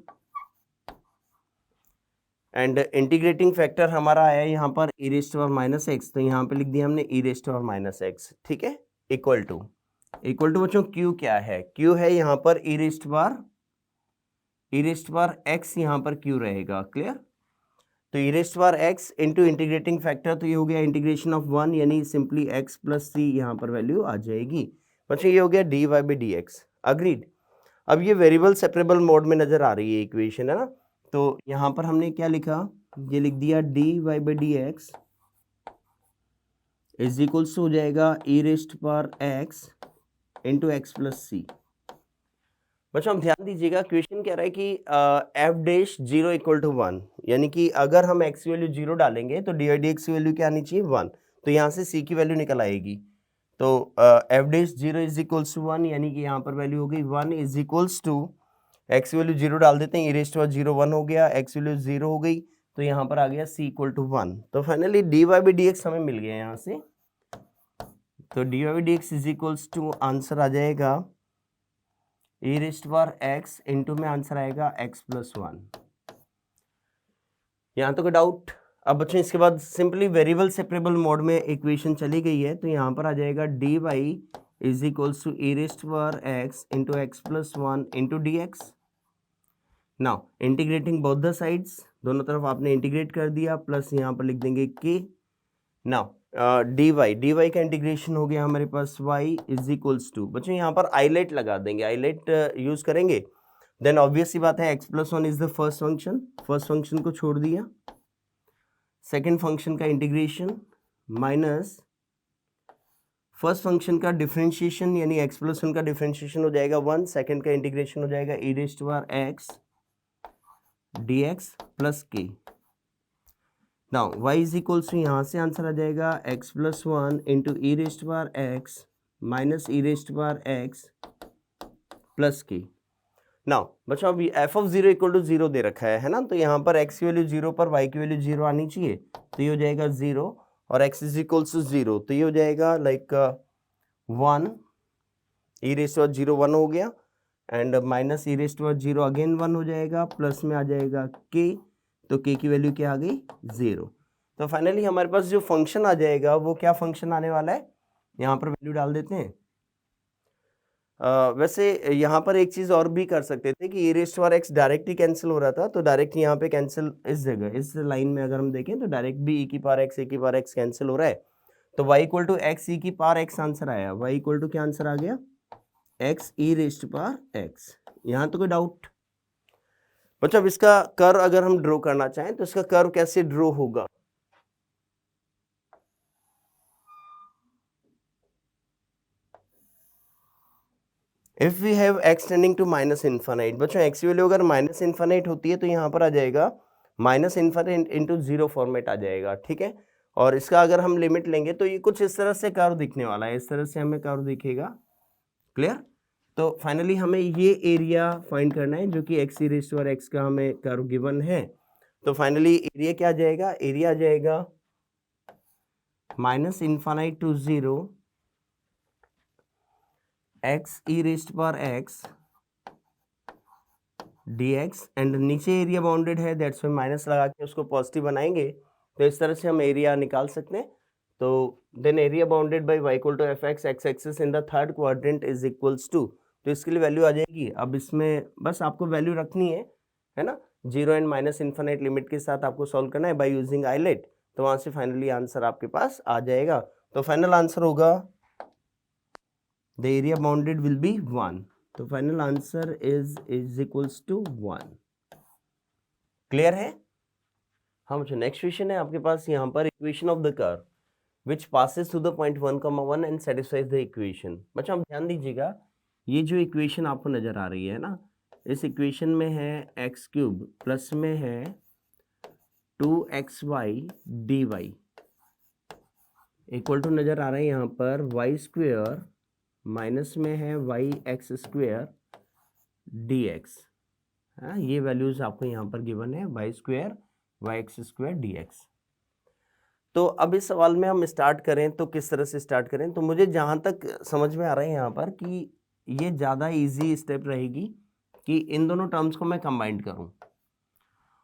एंड इंटीग्रेटिंग फैक्टर हमारा आया यहाँ पर e rays to are minus x, तो यहाँ पे लिख दिया हमने e rays to are minus x. ठीक है, इक्वल टू बच्चों क्यू क्या है? क्यू है यहाँ पर e rays to are x, यहाँ पर क्यू रहेगा। क्लियर? तो e rays to are x into integrating factor, तो ये हो गया इंटीग्रेशन ऑफ 1, यानी सिंपली एक्स प्लस सी यहाँ पर वैल्यू आ जाएगी। बच्चों ये हो गया d Y by D x. Agreed? अब ये वेरिएबल सेपरेबल मोड में नजर आ रही है इक्वेशन, है ना। तो यहाँ पर हमने क्या लिखा? ये लिख दिया D Y by D x is equals हो जाएगा ई rays to power X into X plus C. बच्चों हम ध्यान दीजिएगा, क्वेश्चन कह रहा है कि एफ डैश 0 इक्वल टू 1, यानी कि अगर हम एक्स की वैल्यू 0 डालेंगे तो डी वाई डी एक्स की वैल्यू क्या आनी चाहिए? 1। तो यहाँ से सी की वैल्यू निकल आएगी। तो f dash 0 is equals to 1, यानी कि यहाँ पर वैल्यू हो गई 1 इज इक्वल्स टू एक्स की वैल्यू 0 डाल देते हैं, ई रेज़ टू पावर 0 1 हो गया, एक्स वैल्यू 0 हो गई, तो यहाँ पर आ गया सी इक्वल टू 1। तो finally D Y by D X हमें मिल गया यहाँ से। तो D Y by D x is equals to answer आ जाएगा ई rays to power X into में आंसर आएगा एक्स प्लस 1। यहाँ तो कोई डाउट? अब बच्चों इसके बाद सिंपली वेरिएबल सेपरेबल मोड में इक्वेशन चली गई है, तो यहाँ पर आ जाएगा D Y is equals to E rays to power X into X plus 1 into D x. Now integrating both the sides, दोनों तरफ आपने इंटीग्रेट कर दिया, प्लस यहाँ पर लिख देंगे के। नाउ डी वाई का इंटीग्रेशन हो गया हमारे पास y इज इक्वल्स टू, बच्चों यहाँ पर आईलेट लगा देंगे, आईलेट यूज करेंगे। देन ऑब्वियस सी बात है x plus 1 is the first function को छोड़ दिया, सेकंड फंक्शन का इंटीग्रेशन माइनस फर्स्ट फंक्शन का डिफरेंशिएशन, यानी एक्स प्लस 1 का डिफरेंशिएशन हो जाएगा 1, सेकंड का इंटीग्रेशन हो जाएगा ई rays to power x d x plus k. Now y is equals to, यहाँ से आंसर आ जाएगा x plus 1 into E rays to power x minus e rays to power x plus k. Now बच्चों अभी f of 0 equal to 0 दे रखा है ना, तो यहाँ पर x की वैल्यू 0 पर y की वैल्यू 0 आनी चाहिए, तो ये हो जाएगा 0, और x इज इक्वल्स टू 0, तो ये हो जाएगा like 1, e rays to power 0 1 हो गया, and minus e rays to power 0 again 1 हो जाएगा, प्लस में आ जाएगा k, तो k की वैल्यू क्या आ गई? 0। तो फाइनली हमारे पास जो फंक्शन आ जाएगा वो क्या फंक्शन आने वाला है? यहाँ पर वैल्यू डाल देते हैं। वैसे यहाँ पर एक चीज़ और भी कर सकते थे कि a raise to power x direct ही कैंसिल हो रहा था, तो डायरेक्ट यहाँ पे कैंसिल, इस जगह इस लाइन में अगर हम देखें तो डायरेक्ट भी ई की पावर एक्स कैंसिल हो रहा है, तो y equal to x e की पावर एक्स आंसर आया। y इक्वल टू क्या आंसर आ गया? X e rays to power x. यहाँ तो कोई डाउट? बच्चों अब इसका कर्व अगर हम ड्रॉ करना चाहें तो इसका कर्व कैसे ड्रॉ होगा? If we have x tending to minus infinite, बच्चों x की वैल्यू अगर माइनस इन्फानाइट होती है तो यहाँ पर आ जाएगा minus infinite into zero format आ जाएगा, ठीक है। और इसका अगर हम लिमिट लेंगे तो ये कुछ इस तरह से कर्व दिखने वाला है, इस तरह से हमें कर्व दिखेगा, क्लियर। तो फाइनली हमें ये एरिया फाइंड करना है जो कि x e rays to power x का हमें कर्व गिवन है। तो फाइनली एरिया क्या आ जाएगा? एरिया आ जाएगा minus infinite to zero x e rays to power x dx and नीचे एरिया बाउंडेड है, दैट्स वाई माइनस लगा के उसको पॉजिटिव बनाएंगे तो इस तरह से हम एरिया निकाल सकते हैं। तो then area bounded by y equal to F x x axis in the third quadrant is equals to, तो इसके लिए वैल्यू आ जाएगी। अब इसमें बस आपको वैल्यू रखनी है ना, zero and minus infinite limit के साथ आपको सॉल्व करना है बाय यूजिंग आइलेट, तो वहां से फाइनली आंसर आपके पास आ जाएगा। तो फाइनल आंसर होगा the area bounded will be 1, तो final answer is equals to 1। Clear है? हाँ बच्चों, नेक्स्ट क्वेश्चन है आपके पास यहाँ पर equation of the curve which passes through the point 1, 1 and satisfies the equation. बच्चों आप ध्यान दीजिएगा, ये जो इक्वेशन आपको नजर आ रही है ना, इस इक्वेशन में है एक्स क्यूब प्लस में है 2xy dy इक्वल टू नजर आ रहा है यहाँ पर वाई स्क्वेयर माइनस में है y x square D x. हाँ, ये वैल्यूज आपको यहाँ पर गिवन है y square y x square D x. तो अब इस सवाल में हम स्टार्ट करें तो किस तरह से स्टार्ट करें, तो मुझे जहाँ तक समझ में आ रहा है यहाँ पर कि ये ज़्यादा इजी स्टेप रहेगी कि इन दोनों टर्म्स को मैं कंबाइन करूँ,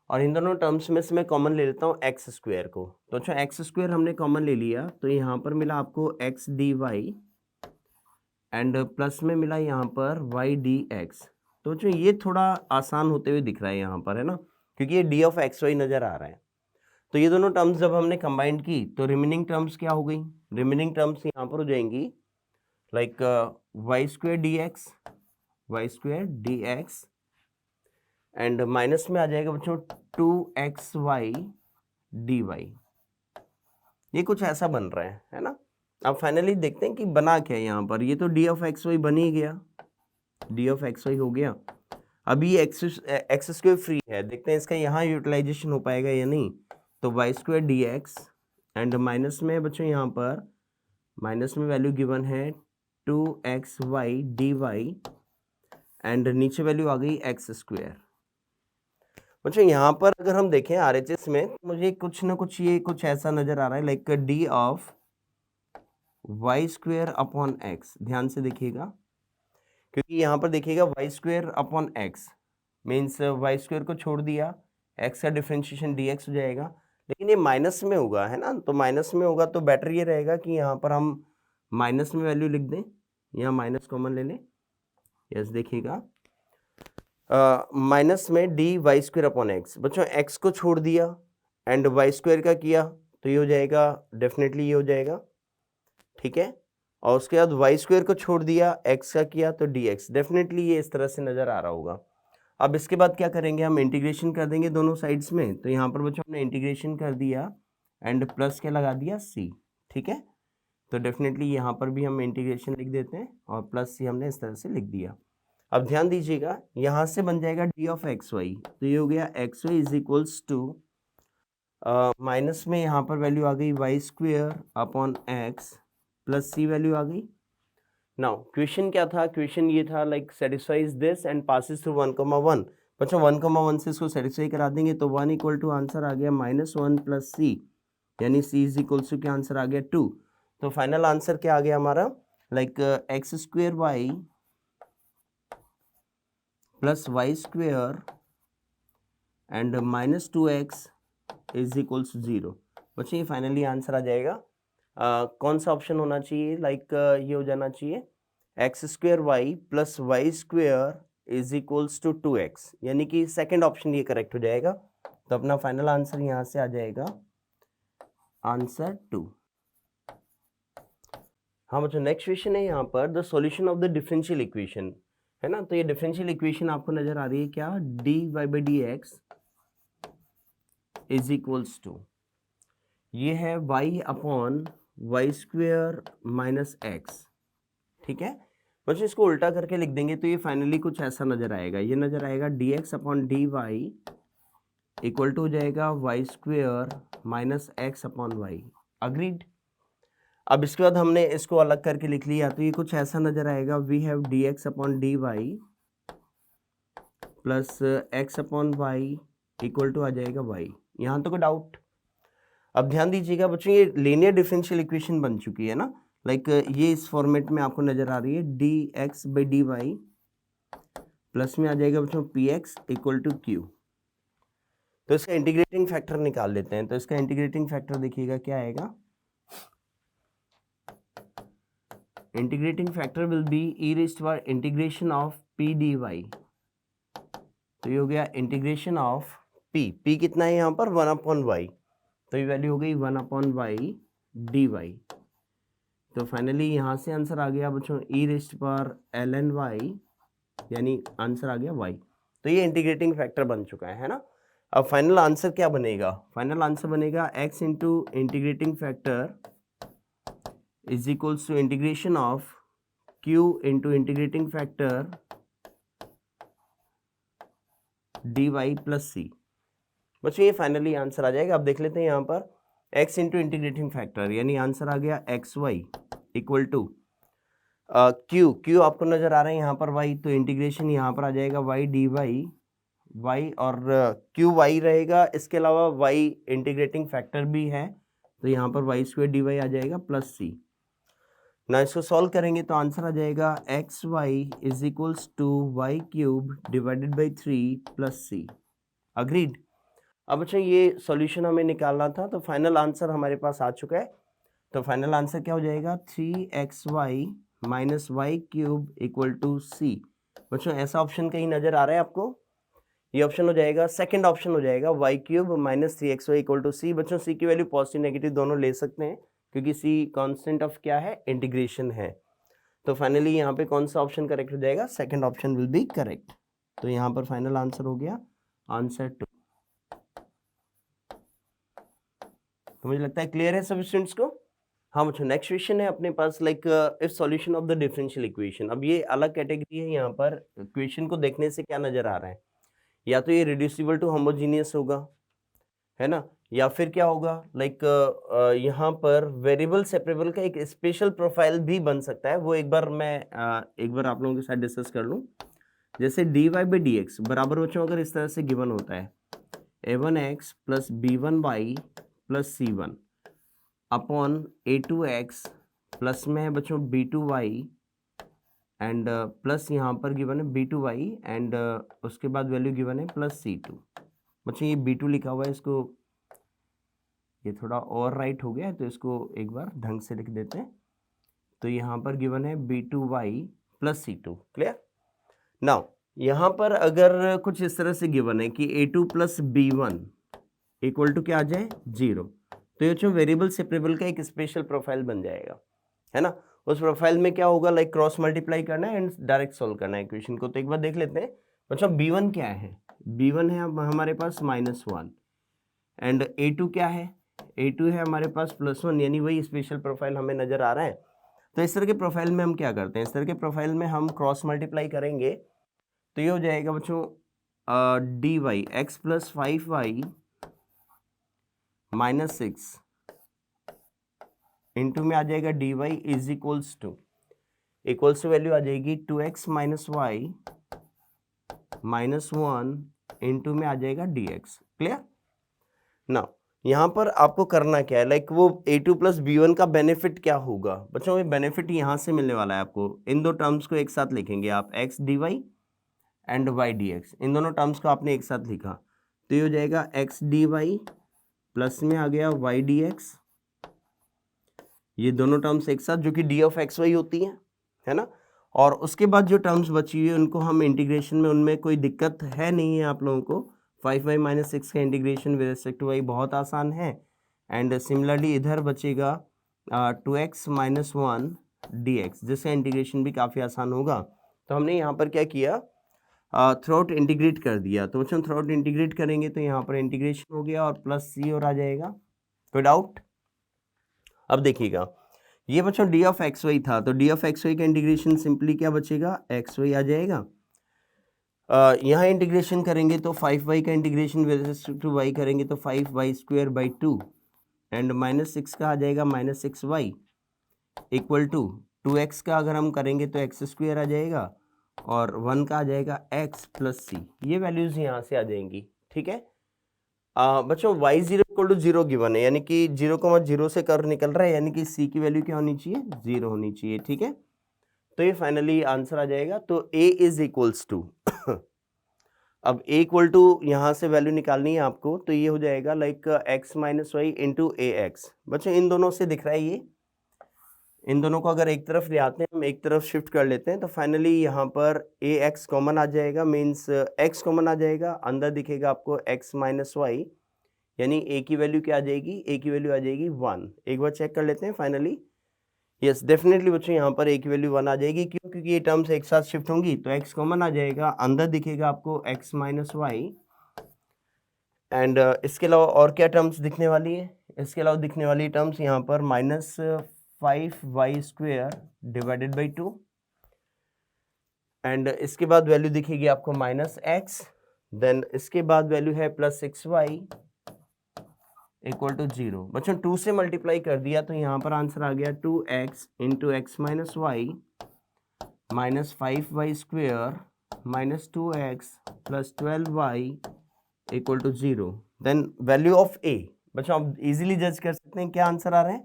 और इन दोनों टर्म्स में से मैं कॉमन ले लेता हूँ एक्स स्क्वेयर को। तो अच्छा, एक्स स्क्वेयर हमने कॉमन ले लिया तो यहाँ पर मिला आपको x d y and plus में मिला यहाँ पर वाई डी एक्स। तो जो ये थोड़ा आसान होते हुए दिख रहा है यहाँ पर, है ना, क्योंकि ये डी ऑफ एक्स वाई नज़र आ रहा है। तो ये दोनों टर्म्स जब हमने कंबाइंड की तो रिमेनिंग टर्म्स क्या हो गई? रिमेनिंग टर्म्स यहाँ पर हो जाएंगी like why square D x and minus में आ जाएगा बच्चों 2xy dy। ये कुछ ऐसा बन रहा है ना। अब फाइनली देखते हैं कि बना क्या है यहाँ पर। ये तो डी ऑफ एक्स वाई बन ही गया, डी ऑफ एक्स वाई हो गया। अभी एक्स स्क्वेयर फ्री है, देखते हैं इसका यहाँ यूटिलाइजेशन हो पाएगा या नहीं। तो y square D x and minus में बच्चों यहाँ पर माइनस में वैल्यू गिवन है 2xy dy एंड नीचे वैल्यू आ गई एक्स स्क्वेयर। बच्चों यहाँ पर अगर हम देखें RHS में तो मुझे कुछ ना कुछ ये कुछ ऐसा नजर आ रहा है like d of y square upon x. ध्यान से देखिएगा, क्योंकि यहाँ पर देखिएगा y square upon x means y square को छोड़ दिया, एक्स का डिफ्रेंशिएशन डी एक्स हो जाएगा, लेकिन ये माइनस में होगा, है ना। तो माइनस में होगा तो बेटर ये रहेगा कि यहाँ पर हम माइनस में वैल्यू लिख दें, यहाँ माइनस कॉमन ले लें। यस, देखिएगा माइनस में d y square upon x. बच्चों एक्स को छोड़ दिया एंड वाई स्क्वेयर का किया तो ये हो जाएगा, डेफिनेटली ये हो जाएगा, ठीक है। और उसके बाद वाई स्क्वेयर को छोड़ दिया, एक्स का किया तो डी एक्स, डेफिनेटली ये इस तरह से नज़र आ रहा होगा। अब इसके बाद क्या करेंगे, हम इंटीग्रेशन कर देंगे दोनों साइड्स में। तो यहाँ पर बच्चों हमने इंटीग्रेशन कर दिया एंड प्लस क्या लगा दिया सी, ठीक है। तो डेफिनेटली यहाँ पर भी हम इंटीग्रेशन लिख देते हैं और प्लस सी हमने इस तरह से लिख दिया। अब ध्यान दीजिएगा, यहाँ से बन जाएगा डी ऑफ एक्स वाई, तो ये हो गया x Y is equals to minus में यहाँ पर वैल्यू आ गई y square upon x plus c value आ गई। नाउ क्वेश्चन क्या था? क्वेश्चन ये था like satisfies this and passes through 1,1। बच्चों 1,1 से इसको सेटिस्फाई करा देंगे तो 1 इक्वल टू आंसर आ गया -1 प्लस सी, यानी सी इज इक्वल्स टू क्या आंसर आ गया 2। तो फाइनल आंसर क्या आ गया हमारा, like x square y plus y square and minus 2x is equals 0। बच्चों ये फाइनली आंसर आ जाएगा। कौन सा ऑप्शन होना चाहिए, लाइक ये हो जाना चाहिए x square y plus y square is equals to 2x, यानी कि सेकंड ऑप्शन ये करेक्ट हो जाएगा। तो अपना फाइनल आंसर यहाँ से आ जाएगा आंसर 2। हाँ बच्चों, नेक्स्ट क्वेश्चन है यहाँ पर the solution of the differential equation है ना। तो ये डिफरेंशियल इक्वेशन आपको नजर आ रही है क्या, dy by dx is equals to, ये है y upon y square minus x, ठीक है। बच्चों इसको उल्टा करके लिख देंगे तो ये फाइनली कुछ ऐसा नजर आएगा, ये नजर आएगा dx upon dy equal to हो जाएगा y square minus x upon y. Agreed. अब इसके बाद हमने इसको अलग करके लिख लिया तो ये कुछ ऐसा नजर आएगा, we have dx upon dy plus x upon y equal to आ जाएगा y। यहाँ तो कोई डाउट। अब ध्यान दीजिएगा बच्चों, ये लीनियर डिफरेंशियल इक्वेशन बन चुकी है ना, लाइक ये इस फॉर्मेट में आपको नजर आ रही है, dx बाई dy प्लस में आ जाएगा बच्चों px इक्वल टू q। तो इसका इंटीग्रेटिंग फैक्टर निकाल लेते हैं, तो इसका इंटीग्रेटिंग फैक्टर देखिएगा क्या आएगा, integrating factor will be e raised power integration of p dy। तो ये हो गया इंटीग्रेशन ऑफ p कितना है यहाँ पर 1/y, तो ये वैल्यू हो गई 1/y dy। तो फाइनली यहाँ से आंसर आ गया बच्चों ई रेज़्ड पावर ln y, यानी आंसर आ गया y। तो ये इंटीग्रेटिंग फैक्टर बन चुका है ना। अब फाइनल आंसर क्या बनेगा, फाइनल आंसर बनेगा x into integrating factor is equals to integration of q into integrating factor dy plus c। बच्चों ये फाइनली आंसर आ जाएगा। अब देख लेते हैं यहाँ पर x इंटू इंटीग्रेटिंग फैक्टर, यानी आंसर आ गया xy इक्वल टू q आपको नजर आ रहा है यहाँ पर y, तो इंटीग्रेशन यहाँ पर आ जाएगा y dy y और qy रहेगा, इसके अलावा y इंटीग्रेटिंग फैक्टर भी है तो यहाँ पर y स्क्वायर dy आ जाएगा प्लस c। ना इसको सॉल्व करेंगे तो आंसर आ जाएगा xy is equals to y cube divided by 3 plus c। Agreed. अब अच्छा ये सॉल्यूशन हमें निकालना था, तो फाइनल आंसर हमारे पास आ चुका है। तो फाइनल आंसर क्या हो जाएगा 3xy minus y cube equal to c। बच्चों ऐसा ऑप्शन कहीं नजर आ रहा है आपको, ये ऑप्शन हो जाएगा, सेकंड ऑप्शन हो जाएगा y cube minus 3xy equal to c। बच्चों c की वैल्यू पॉजिटिव नेगेटिव दोनों ले सकते हैं क्योंकि c कांस्टेंट ऑफ क्या है, इंटीग्रेशन है। तो फाइनली यहाँ पे कौन सा ऑप्शन करेक्ट हो जाएगा, second option will be correct. तो यहाँ पर फाइनल आंसर हो गया आंसर 2। तो मुझे लगता है क्लियर है सभी स्टूडेंट्स को। हाँ बच्चों नेक्स्ट क्वेश्चन है अपने पास, like if solution of the differential equation. अब ये अलग कैटेगरी है, यहाँ पर क्वेश्चन को देखने से क्या नजर आ रहा है, या तो ये रिड्यूसिबल टू होमोजीनियस होगा, है ना, या फिर क्या होगा, लाइक यहाँ पर वेरिएबल सेपरेबल का एक स्पेशल प्रोफाइल भी बन सकता है। वो एक बार मैं एक बार आप लोगों के साथ डिस्कस कर लूँ। जैसे dy बाई डी एक्स बराबर बच्चों अगर इस तरह से गिवन होता है a1x plus b1y plus c1 upon a2x plus में है बच्चों b2y एंड प्लस यहाँ पर गिवन है b2y एंड उसके बाद वैल्यू गिवन है प्लस c2। बच्चों ये b2 लिखा हुआ है, इसको ये थोड़ा और राइट हो गया है तो इसको एक बार ढंग से लिख देते हैं। तो यहाँ पर गिवन है b2y plus c2। Clear. Now यहाँ पर अगर कुछ इस तरह से गिवन है कि a2 plus b1 equal to क्या आ जाए 0, तो ये जो वेरिएबल सेपरेबल का एक स्पेशल प्रोफाइल बन जाएगा, है ना। उस प्रोफाइल में क्या होगा, लाइक क्रॉस मल्टीप्लाई करना है एंड डायरेक्ट सॉल्व करना है इक्वेशन को। तो एक बार देख लेते हैं बच्चों b1 क्या है, b1 है हमारे पास -1 एंड a2 क्या है, a2 है हमारे पास +1, यानी वही स्पेशल प्रोफाइल हमें नजर आ रहा है। तो इस तरह के प्रोफाइल में हम क्या करते हैं, इस तरह के प्रोफाइल में हम क्रॉस मल्टीप्लाई करेंगे तो ये हो जाएगा बच्चों dy x plus 5y minus 6 into में आ जाएगा dy is equals to value आ जाएगी 2x minus Y minus 1 into में आ जाएगा dx। क्लियर। ना यहाँ पर आपको करना क्या है, लाइक वो a2 प्लस b1 का बेनिफिट क्या होगा बच्चों, ये बेनिफिट यहाँ से मिलने वाला है आपको। इन दो टर्म्स को एक साथ लिखेंगे आप, x dy and y dx, इन दोनों टर्म्स को आपने एक साथ लिखा तो ये हो जाएगा x dy प्लस में आ गया y dx, ये दोनों टर्म्स एक साथ जो कि d ऑफ एक्स वाई होती हैं, है ना। और उसके बाद जो टर्म्स बची हुई है उनको हम इंटीग्रेशन में, उनमें कोई दिक्कत है नहीं है आप लोगों को। 5y माइनस 6 का integration with respect to y बहुत आसान है एंड सिमिलरली इधर बचेगा 2x माइनस 1 dx, जिसका इंटीग्रेशन भी काफ़ी आसान होगा। तो हमने यहाँ पर क्या किया, थ्रू इंटीग्रेट कर दिया। तो बच्चों थ्रू इंटीग्रेट करेंगे तो यहाँ पर इंटीग्रेशन हो गया और प्लस सी और आ जाएगा। कोई डाउट? अब देखिएगा, ये बच्चों डी ऑफ एक्स वाई था, तो डी ऑफ एक्स वाई का इंटीग्रेशन सिंपली क्या बचेगा, एक्स वाई आ जाएगा। यहाँ इंटीग्रेशन करेंगे तो 5y का integration with respect to y करेंगे तो 5y² 2 एंड -6 का आ जाएगा -6y इक्वल टू 2x का अगर हम करेंगे तो x² आ जाएगा और 1 का आ जाएगा x प्लस सी। ये वैल्यूज यहाँ से आ जाएंगी। ठीक है बच्चों, y0 = 0 गिवन है, यानी कि 0,0 से कर्व निकल रहा है, यानी कि c की वैल्यू क्या होनी चाहिए, 0 होनी चाहिए। ठीक है, तो ये फाइनली आंसर आ जाएगा। तो a इज इक्वल्स टू अब a इक्वल टू यहाँ से वैल्यू निकालनी है आपको, तो ये हो जाएगा like x minus y into a x. बच्चों इन दोनों से दिख रहा है, ये इन दोनों को अगर एक तरफ ले आते हैं, हम एक तरफ शिफ्ट कर लेते हैं, तो फाइनली यहाँ पर ए एक्स कॉमन आ जाएगा, मीन्स x कॉमन आ जाएगा, अंदर दिखेगा आपको x माइनस वाई, यानी a की वैल्यू क्या आ जाएगी, a की वैल्यू आ जाएगी 1। एक बार चेक कर लेते हैं फाइनली। यस डेफिनेटली बच्चों यहाँ पर a की वैल्यू 1 आ जाएगी, क्यों, क्योंकि ये टर्म्स एक साथ शिफ्ट होंगी, तो x कॉमन आ जाएगा, अंदर दिखेगा आपको x माइनस वाई एंड इसके अलावा और क्या टर्म्स दिखने वाली है, इसके अलावा दिखने वाली टर्म्स यहाँ पर -5y² डिवाइडेड बाई 2 एंड इसके बाद वैल्यू दिखेगी आपको -x, देन इसके बाद वैल्यू है +6y इक्वल टू 0। बच्चों 2 से मल्टीप्लाई कर दिया तो यहाँ पर आंसर आ गया 2x into x minus y -5y² -2x plus 12y equal to 0। Then value of a, बच्चों आप इजीली जज कर सकते हैं क्या आंसर आ रहे हैं,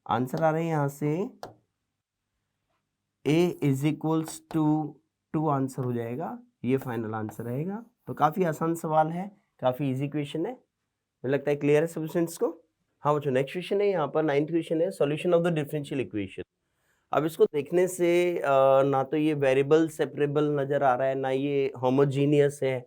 आंसर आ रहे हैं यहाँ से a is equals to 2 answer हो जाएगा, ये फाइनल आंसर रहेगा। तो काफ़ी आसान सवाल है, काफ़ी इजी क्वेश्चन है, मुझे लगता है क्लियर है सब स्टूडेंट्स को। हाँ बच्चों नेक्स्ट क्वेश्चन है, यहाँ पर 9th क्वेश्चन है, solution of the differential equation. अब इसको देखने से ना तो ये वेरिएबल सेपरेबल नज़र आ रहा है, ना ये होमोजीनियस है,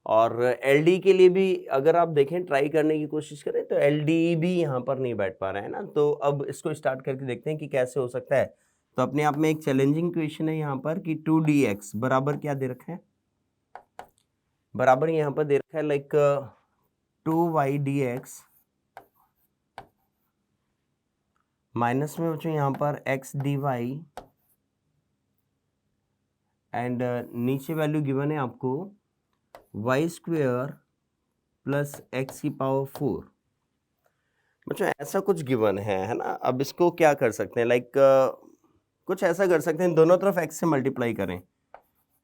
और एलडी के लिए भी अगर आप देखें ट्राई करने की कोशिश करें तो एलडी भी यहाँ पर नहीं बैठ पा रहा है ना। तो अब इसको स्टार्ट करके देखते हैं कि कैसे हो सकता है। तो अपने आप में एक चैलेंजिंग क्वेश्चन है यहाँ पर कि 2dx बराबर क्या दे रखा है, बराबर यहाँ पर दे रखा है लाइक 2y dx माइनस में बच्चों यहाँ पर x dy एंड नीचे वैल्यू गिवन है आपको y² प्लस x की पावर 4। बच्चों ऐसा कुछ गिवन है ना। अब इसको क्या कर सकते हैं, लाइक कुछ ऐसा कर सकते हैं, दोनों तरफ x से मल्टीप्लाई करें,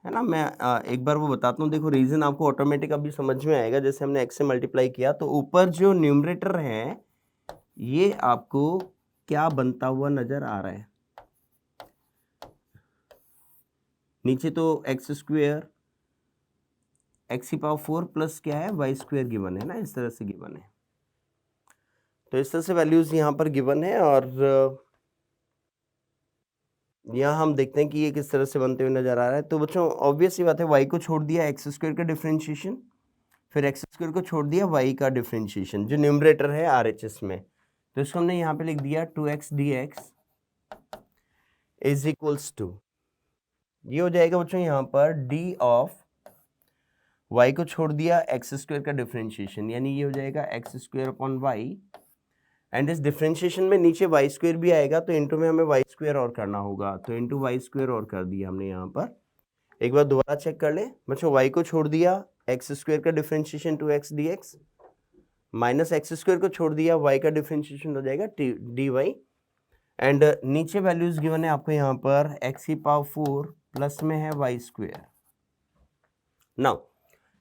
है ना। मैं एक बार वो बताता हूँ, देखो रीजन आपको ऑटोमेटिक अभी समझ में आएगा। जैसे हमने x से मल्टीप्लाई किया तो ऊपर जो न्यूमरेटर है ये आपको क्या बनता हुआ नजर आ रहा है, नीचे तो x² x की पावर 4 प्लस क्या है y² गिवन है ना, इस तरह से गिवन है। तो इस तरह से वैल्यूज यहाँ पर गिवन है और यहाँ हम देखते हैं कि ये किस तरह से बनते हुए नजर आ रहा है। तो बच्चों ऑब्वियस सी बात है, y को छोड़ दिया x² का डिफरेंशिएशन, फिर x² को छोड़ दिया y का डिफरेंशिएशन जो न्यूमरेटर है RHS में। तो इसको हमने यहाँ पे लिख दिया 2x dx is equals to, ये हो जाएगा बच्चों यहाँ पर d ऑफ y को छोड़ दिया x² का डिफरेंशिएशन, यानी ये हो जाएगा x² अपॉन y एंड इस डिफरेंशिएशन में नीचे y² भी आएगा, तो इंटू में हमें y² और करना होगा, तो इंटू y² और कर दिया हमने यहाँ पर। एक बार दोबारा चेक कर ले बच्चों, y को छोड़ दिया x² का differentiation 2x dx minus x² को छोड़ दिया y का डिफरेंशिएशन हो जाएगा dy एंड नीचे वैल्यूज गिवन है आपको यहाँ पर x की पावर 4 प्लस में है y²। नाउ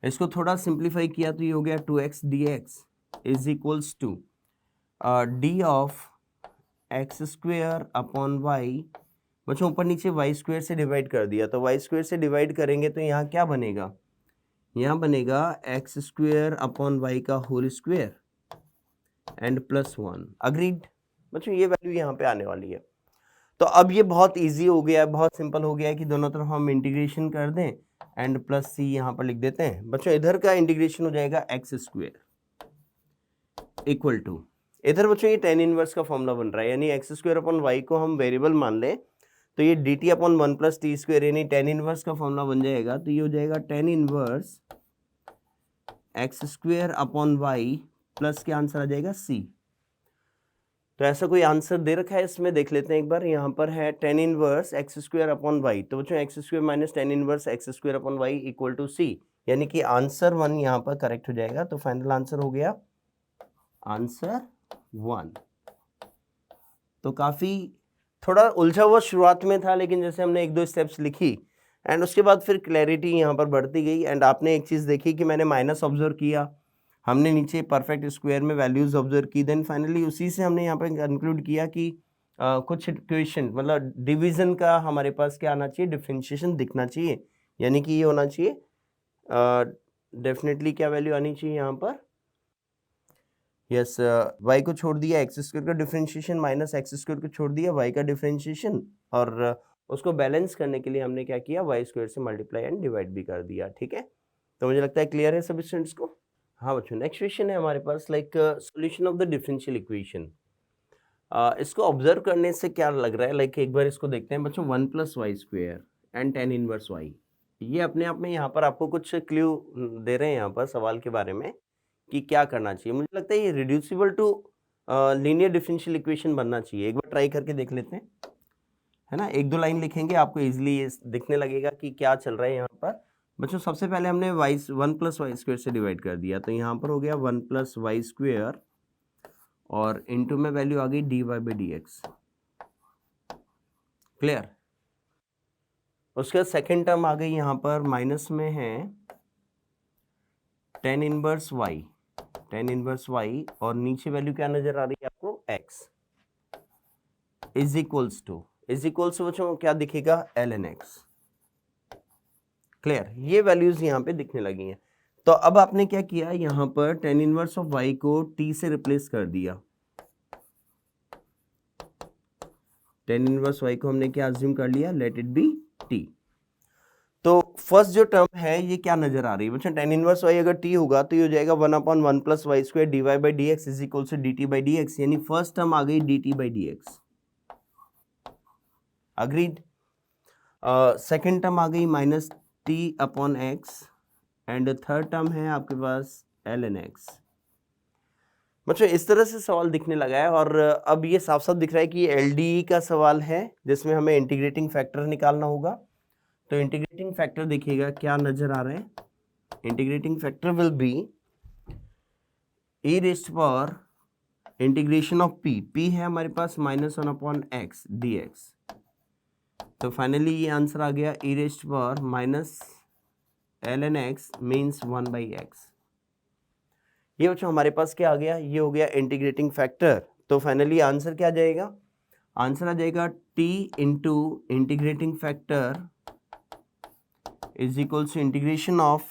इसको थोड़ा सिंप्लीफाई किया तो ये हो गया 2x dx is equals to d of x² upon y। बच्चों ऊपर नीचे y² से डिवाइड कर दिया, तो y² से डिवाइड करेंगे तो यहाँ क्या बनेगा, यहाँ बनेगा x² अपॉन y का whole square and plus 1। Agreed बच्चों, ये वैल्यू यहाँ पे आने वाली है। तो अब ये बहुत इजी हो गया है, बहुत सिंपल हो गया है कि दोनों तरफ हम इंटीग्रेशन कर दें एंड प्लस c यहाँ पर लिख देते हैं। बच्चों इधर का इंटीग्रेशन हो जाएगा x² इक्वल टू, इधर बच्चों ये tan इनवर्स का फॉर्मूला बन रहा है, यानी x² अपॉन y को हम वेरिएबल मान लें तो ये d T upon one plus t square यानी टेन इनवर्स का फॉर्मूला बन जाएगा। तो ये हो जाएगा tan inverse x square upon y plus क्या आंसर आ जाएगा सी। तो ऐसा कोई आंसर दे रखा है इसमें, देख लेते हैं एक बार। यहाँ पर है tan inverse x square upon y, तो बच्चों x square minus tan inverse x square upon y equal to c, यानी कि आंसर 1 यहाँ पर करेक्ट हो जाएगा। तो फाइनल आंसर हो गया आंसर 1। तो काफ़ी थोड़ा उलझा हुआ शुरुआत में था, लेकिन जैसे हमने एक दो स्टेप्स लिखी एंड उसके बाद फिर क्लैरिटी यहाँ पर बढ़ती गई। एंड आपने एक चीज़ देखी कि मैंने माइनस ऑब्जर्व किया, हमने नीचे परफेक्ट स्क्वायर में वैल्यूज ऑब्जर्व की, देन फाइनली उसी से हमने यहाँ पर कंक्लूड किया कि कुछ इक्वेशन मतलब डिवीजन का हमारे पास क्या आना चाहिए, डिफरेंशिएशन दिखना चाहिए, यानी कि ये होना चाहिए डेफिनेटली क्या वैल्यू आनी चाहिए यहाँ पर, यस y को छोड़ दिया एक्स स्क्वायर का डिफरेंशिएशन माइनस एक्स स्क्वायर को छोड़ दिया y का डिफरेंशिएशन, और उसको बैलेंस करने के लिए हमने क्या किया, y स्क्वायर से मल्टीप्लाई एंड डिवाइड भी कर दिया। ठीक है, तो मुझे लगता है क्लियर है सभी स्टूडेंट्स को। हाँ बच्चों, नेक्स्ट क्वेश्चन है हमारे पास like solution of the differential equation. इसको ऑब्जर्व करने से क्या लग रहा है, लाइक एक बार इसको देखते हैं बच्चों। 1 plus y square and tan inverse y, ये अपने आप में यहाँ पर आपको कुछ क्ल्यू दे रहे हैं यहाँ पर सवाल के बारे में कि क्या करना चाहिए। मुझे लगता है ये reducible to linear differential equation बनना चाहिए। एक बार ट्राई करके देख लेते हैं, है ना। एक दो लाइन लिखेंगे, आपको इजीली ये दिखने लगेगा कि क्या चल रहा है यहाँ पर। बच्चों सबसे पहले हमने वाई 1 प्लस वाई स्क्वायर से डिवाइड कर दिया, तो यहाँ पर हो गया 1 प्लस वाई स्क्वायर और इनटू में वैल्यू आ गई d Y by D x. Clear. उसके बाद सेकेंड टर्म आ गई यहाँ पर, माइनस में है tan inverse y, tan inverse y, और नीचे वैल्यू क्या नजर आ रही है आपको, एक्स इज इक्वल्स टू बच्चों क्या दिखेगा, एल एन एक्स। क्लियर, ये वैल्यूज यहाँ पे दिखने लगी हैं। तो अब आपने क्या किया, यहाँ पर टेन इनवर्स ऑफ वाई को टी से रिप्लेस कर दिया। टेन इनवर्स वाई को हमने क्या अज्यूम कर लिया, लेट इट बी टी। तो फर्स्ट जो टर्म है ये क्या नजर आ रही है बच्चों, टेन इनवर्स वाई अगर टी होगा तो ये हो जाएगा 1 upon 1 plus y square d Y by D x is equal to d T by D x, यानी फर्स्ट टर्म आ गई d T by D x. Agreed. Second term आ गई minus t upon x, and third term है आपके पास L n x. बच्चों इस तरह से सवाल दिखने लगा है, और अब ये साफ साफ दिख रहा है कि ये एलडीई का सवाल है जिसमें हमें इंटीग्रेटिंग फैक्टर निकालना होगा। तो इंटीग्रेटिंग फैक्टर देखिएगा क्या नजर आ रहे हैं, integrating factor will be e raised power integration of p, p है हमारे पास minus 1 upon x d x. तो फाइनली ये आंसर आ गया e raised power minus l n x means 1 by x. ये बच्चों हमारे पास क्या आ गया, ये हो गया इंटीग्रेटिंग फैक्टर। तो फाइनली आंसर क्या आ जाएगा, आंसर आ जाएगा t into integrating factor is equal to integration of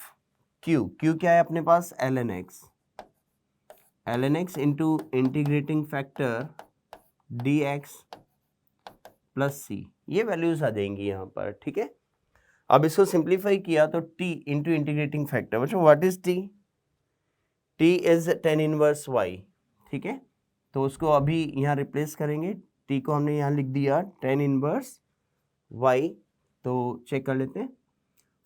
q, q क्या है अपने पास, ln x into integrating factor dx plus c, ये वैल्यूज आ जाएंगी यहाँ पर। ठीक है, अब इसको सिंप्लीफाई किया तो t इंटू इंटीग्रेटिंग फैक्टर, बच्चों what is t, t is ten inverse y। ठीक है, तो उसको अभी यहाँ रिप्लेस करेंगे, t को हमने यहाँ लिख दिया टेन इनवर्स y। तो चेक कर लेते हैं,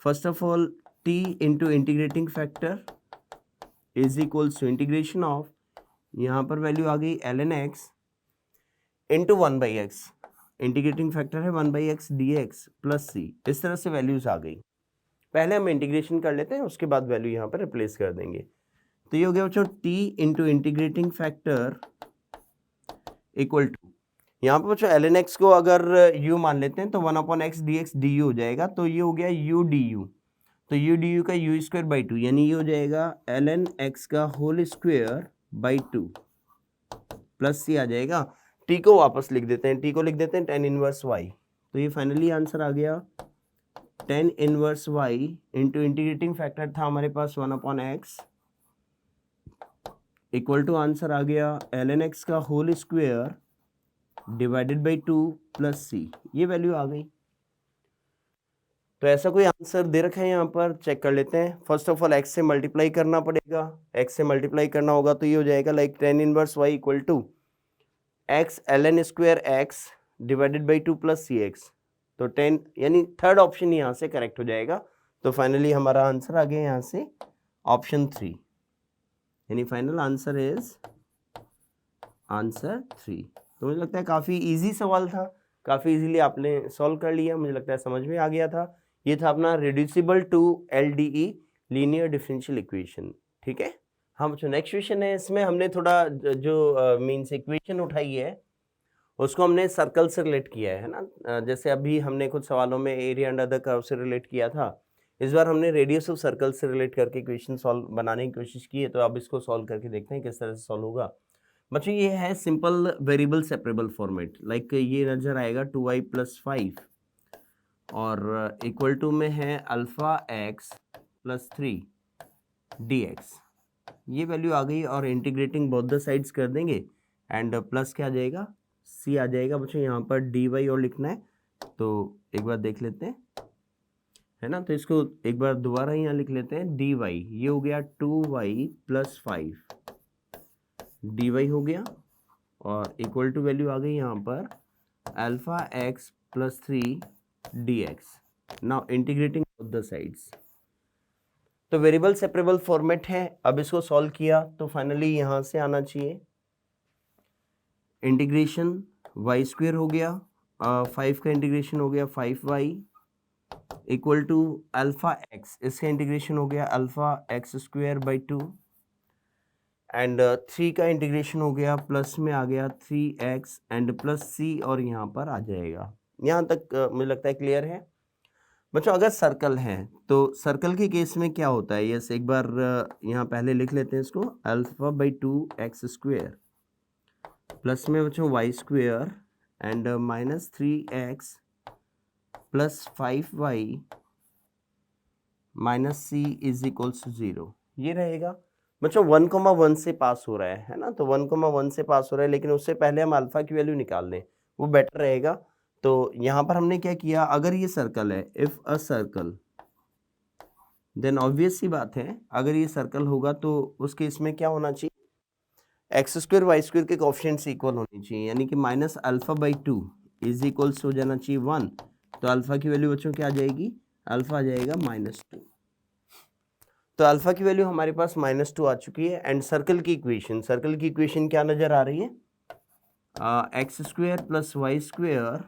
first of all t into integrating factor is equals to integration of, यहाँ पर वैल्यू आ गई ln x into 1 by x, integrating factor है 1 by x d x plus c. इस तरह से वैल्यूज आ गई। पहले हम इंटीग्रेशन कर लेते हैं, उसके बाद वैल्यू यहाँ पर रिप्लेस कर देंगे। तो ये हो गया बच्चों t into integrating factor equal to, यहाँ पर बच्चों ln x को अगर u मान लेते हैं तो 1 upon x d x d u हो जाएगा। तो ये हो गया u डी यू, तो u डी यू का u स्क्वायर बाई 2, यानी ये हो जाएगा ln x का whole square by 2 plus c आ जाएगा। t को वापस लिख देते हैं, t को लिख देते हैं टेन इनवर्स y। तो ये फाइनली आंसर आ गया tan inverse y into integrating factor था हमारे पास 1 upon x equal to answer आ गया ln x का whole square divided by 2 plus c, ये वैल्यू आ गई। तो ऐसा कोई आंसर दे रखा है यहाँ पर, चेक कर लेते हैं। फर्स्ट ऑफ ऑल x से मल्टीप्लाई करना पड़ेगा, x से मल्टीप्लाई करना होगा तो ये हो जाएगा like tan inverse y equal to x ln square x divided by 2 plus c x. तो 10 यानी थर्ड ऑप्शन यहाँ से करेक्ट हो जाएगा। तो फाइनली हमारा आंसर आ गया यहाँ से ऑप्शन 3, यानी फाइनल आंसर इज आंसर 3। तो मुझे लगता है काफ़ी इजी सवाल था, काफ़ी इजीली आपने सॉल्व कर लिया, मुझे लगता है समझ में आ गया था। ये था अपना reducible to LDE linear differential equation, ठीक है। हाँ बच्चों, नेक्स्ट क्वेश्चन है, इसमें हमने थोड़ा जो मीन्स इक्वेशन उठाई है उसको हमने सर्कल से रिलेट किया है ना। जैसे अभी हमने कुछ सवालों में एरिया एंड अदर कर्व से रिलेट किया था, इस बार हमने रेडियस ऑफ सर्कल से रिलेट करके इक्वेशन सॉल्व बनाने की कोशिश की है। तो अब इसको सॉल्व करके देखते हैं किस तरह से सॉल्व होगा। बच्चों ये है simple variable separable format, like ये नजर आएगा 2y + 5 और इक्वल टू में है अल्फा x + 3 dx। ये वैल्यू आ गई और इंटीग्रेटिंग बोथ द साइड्स कर देंगे एंड प्लस क्या आ जाएगा, c आ जाएगा। बच्चों यहाँ पर dy और लिखना है, तो एक बार देख लेते हैं, है ना। तो इसको एक बार दोबारा यहाँ लिख लेते हैं dy, ये हो गया 2y + 5 dy हो गया और इक्वल टू वैल्यू आ गई यहाँ पर alpha x + 3 dx। Now integrating both the sides, तो वेरिएबल सेपरेबल फॉर्मेट है। अब इसको सॉल्व किया तो फाइनली यहाँ से आना चाहिए इंटीग्रेशन y² हो गया, 5 का इंटीग्रेशन हो गया 5y equal to alpha x, इसका इंटीग्रेशन हो गया अल्फा x² / 2 एंड 3 का इंटीग्रेशन हो गया प्लस में आ गया 3x एंड प्लस c और यहाँ पर आ जाएगा। यहाँ तक मुझे लगता है क्लियर है। बच्चों अगर सर्कल है तो सर्कल के केस में क्या होता है, यस एक बार यहाँ पहले लिख लेते हैं इसको, अल्फा / 2x² प्लस में बच्चों y² and -3x + 5y - c = 0, ये रहेगा। बच्चों 1,1 से पास हो रहा है ना, तो 1,1 से पास हो रहा है, लेकिन उससे पहले हम अल्फा की वैल्यू निकाल लें, वो बेटर रहेगा। तो यहाँ पर हमने क्या किया, अगर ये सर्कल है, if a circle, then obvious सी बात है अगर ये सर्कल होगा तो उस केस में क्या होना चाहिए, x² y² के कोएफिशिएंट्स इक्वल होनी चाहिए, यानी कि -α/2 = हो जाना चाहिए 1। तो अल्फा की वैल्यू बच्चों क्या आ जाएगी, अल्फा आ जाएगा -2। तो अल्फा की वैल्यू हमारे पास -2 आ चुकी है। एंड सर्कल की इक्वेशन क्या नजर आ रही है, x² + y²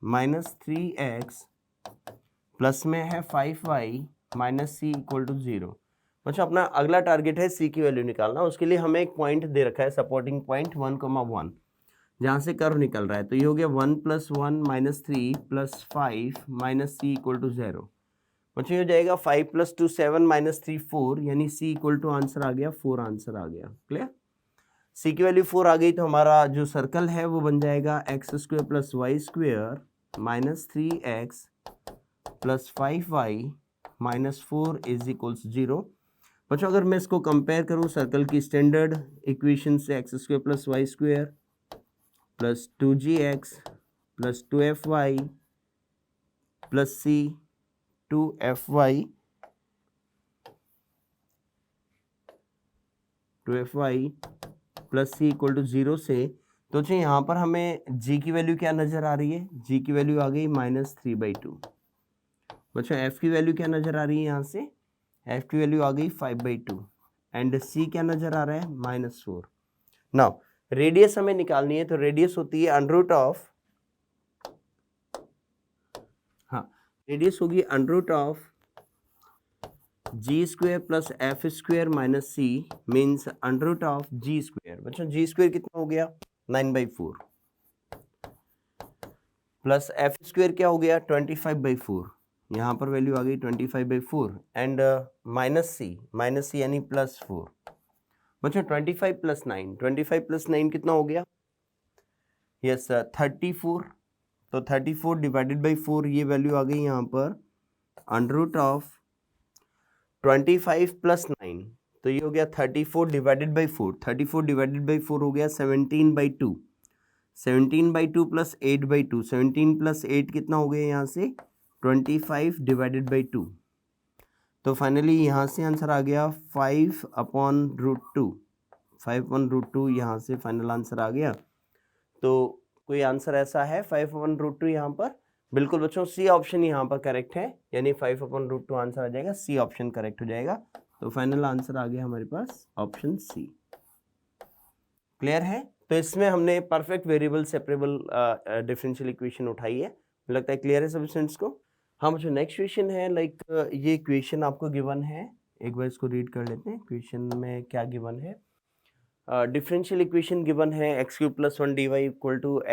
-3x प्लस में है 5y - c = 0। अच्छा, अपना अगला टारगेट है c की वैल्यू निकालना। उसके लिए हमें एक पॉइंट दे रखा है, सपोर्टिंग पॉइंट 1,1, जहाँ से कर्व निकल रहा है। तो ये हो गया 1 + 1 - 3 + 5 - c = 0। बच्चों ये हो जाएगा 5 + 2 7 - 3 4, यानी c = आंसर आ गया 4, आंसर आ गया। क्लियर, c की वैल्यू 4 आ गई तो हमारा जो सर्कल है वो बन जाएगा x² + y² -3x + 5y - 4 = 0। बच्चों अगर मैं इसको कंपेयर करूं सर्कल की स्टैंडर्ड इक्वेशन से, x² + y² + 2gx + 2fy + c 2fy + c = 0 से, तो चाहिए यहाँ पर हमें g की वैल्यू क्या नज़र आ रही है, g की वैल्यू आ गई -3/2। बच्चों f की वैल्यू क्या नज़र आ रही है, यहाँ से f की वैल्यू आ गई 5/2 एंड c क्या नज़र आ रहा है, -4। नाउ रेडियस हमें निकालनी है, तो रेडियस होती है रेडियस होगी √of g² + f² - c means √of g²। बच्चों g² कितना हो गया, 9/4 प्लस f² क्या हो गया, 25/4। यहाँ पर वैल्यू आ गई 25/4 एंड -c यानी +4। बच्चों 25 + 9, 25 + 9 कितना हो गया, यस 34। तो 34 / 4, ये वैल्यू आ गई यहाँ पर √of 25 + 9, तो ये हो गया 34 / 4। 34 / 4 हो गया 17/2, 17/2 + 8/2, 17 + 8 कितना हो गया यहाँ से 25 / 2। तो फाइनली यहाँ से आंसर आ गया 5/√2, 5/√2 यहाँ से फाइनल आंसर आ गया। तो कोई आंसर ऐसा है 5/√2 यहाँ पर, बिल्कुल बच्चों, सी ऑप्शन यहाँ पर करेक्ट है, यानी 5/√2 आंसर आ जाएगा, सी ऑप्शन करेक्ट हो जाएगा। तो फाइनल आंसर आ गया हमारे पास ऑप्शन सी। क्लियर है? तो इसमें हमने perfect variable separable differential equation उठाई है। लगता है क्लियर है सभी स्टूडेंट्स को? हाँ बच्चों, नेक्स्ट क्वेश्चन है लाइक ये इक्वेशन आपको गिवन है, एक बार इसको रीड कर लेते हैं। क्वेश्चन में क्या गिवन है? डिफरेंशियल इक्वेशन गिवन है x³ + 1 dy =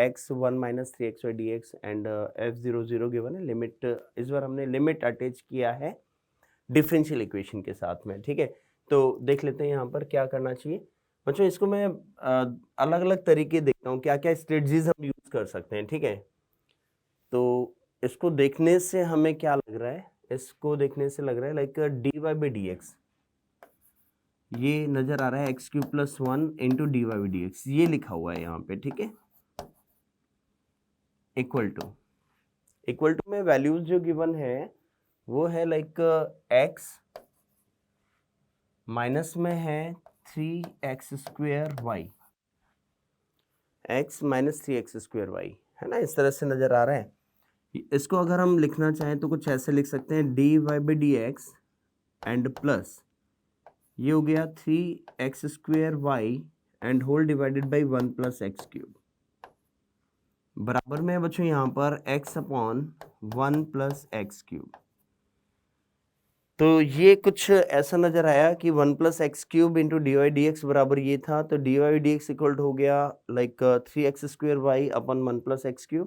x1 - 3xy dx and f00 given है। लिमिट इस बार हमने लिमिट अटैच किया है डिफरेंशियल इक्वेशन के साथ में, ठीक है। तो देख लेते हैं यहाँ पर क्या करना चाहिए बच्चों। इसको मैं अलग अलग तरीके देखता हूँ, क्या क्या स्ट्रेटजीज हम यूज कर सकते हैं, ठीक है। तो इसको देखने से हमें क्या लग रहा है, इसको देखने से लग रहा है लाइक dy/dx ये नजर आ रहा है x³ + 1 × dy/dx, ये लिखा हुआ है यहाँ पे, ठीक है। इक्वल टू में वैल्यूज जो गिवन है वो है लाइक x माइनस में है 3x² y, x - 3x² y है ना, इस तरह से नजर आ रहा है। इसको अगर हम लिखना चाहें तो कुछ ऐसे लिख सकते हैं dy/dx एंड प्लस ये हो गया 3x² and whole divided by 1 + x³ बराबर में है बच्चों यहाँ पर x/1 + x³। तो ये कुछ ऐसा नजर आया कि 1 + x³ × dy/dx बराबर ये था, तो dy/dx इक्वल हो गया like 3x² y/ 1 + x³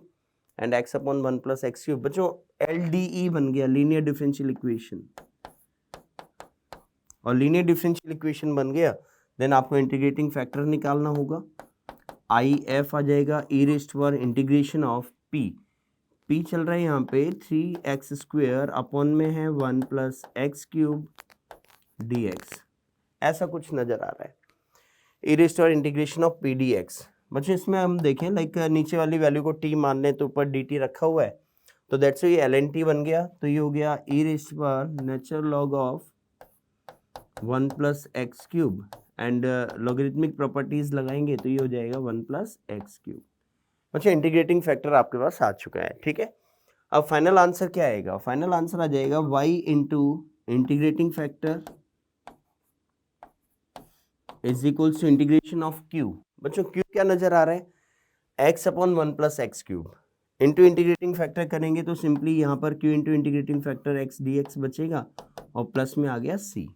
and x/1 + x³ बच्चों LDE बन गया, लीनियर डिफरेंशियल इक्वेशन। और लीनियर डिफरेंशियल इक्वेशन बन गया, देन आपको इंटीग्रेटिंग फैक्टर निकालना होगा। IF आ जाएगा e⁻∫ ऑफ p चल रहा है यहाँ पे 3x² अपॉन में है 1 + x³ dx, ऐसा कुछ नजर आ रहा है, e⁻∫ ऑफ p dx। बच्चों इसमें हम देखें लाइक नीचे वाली वैल्यू को t मान लें तो ऊपर dt रखा हुआ है, तो दैट्स ये ln t बन गया, तो ये हो गया e⁻⁻log of 1 + x³ and logarithmic properties लगाएंगे तो ये हो जाएगा 1 + x³। अच्छा, इंटीग्रेटिंग फैक्टर आपके पास आ चुका है, ठीक है। अब फाइनल आंसर क्या आएगा? फाइनल आंसर आ जाएगा y × integrating factor is equals to integration of q। बच्चों q क्या नजर आ रहा है? x/1 + x³ into integrating factor करेंगे तो सिंपली यहाँ पर q × integrating factor x dx बचेगा और प्लस में आ गया c।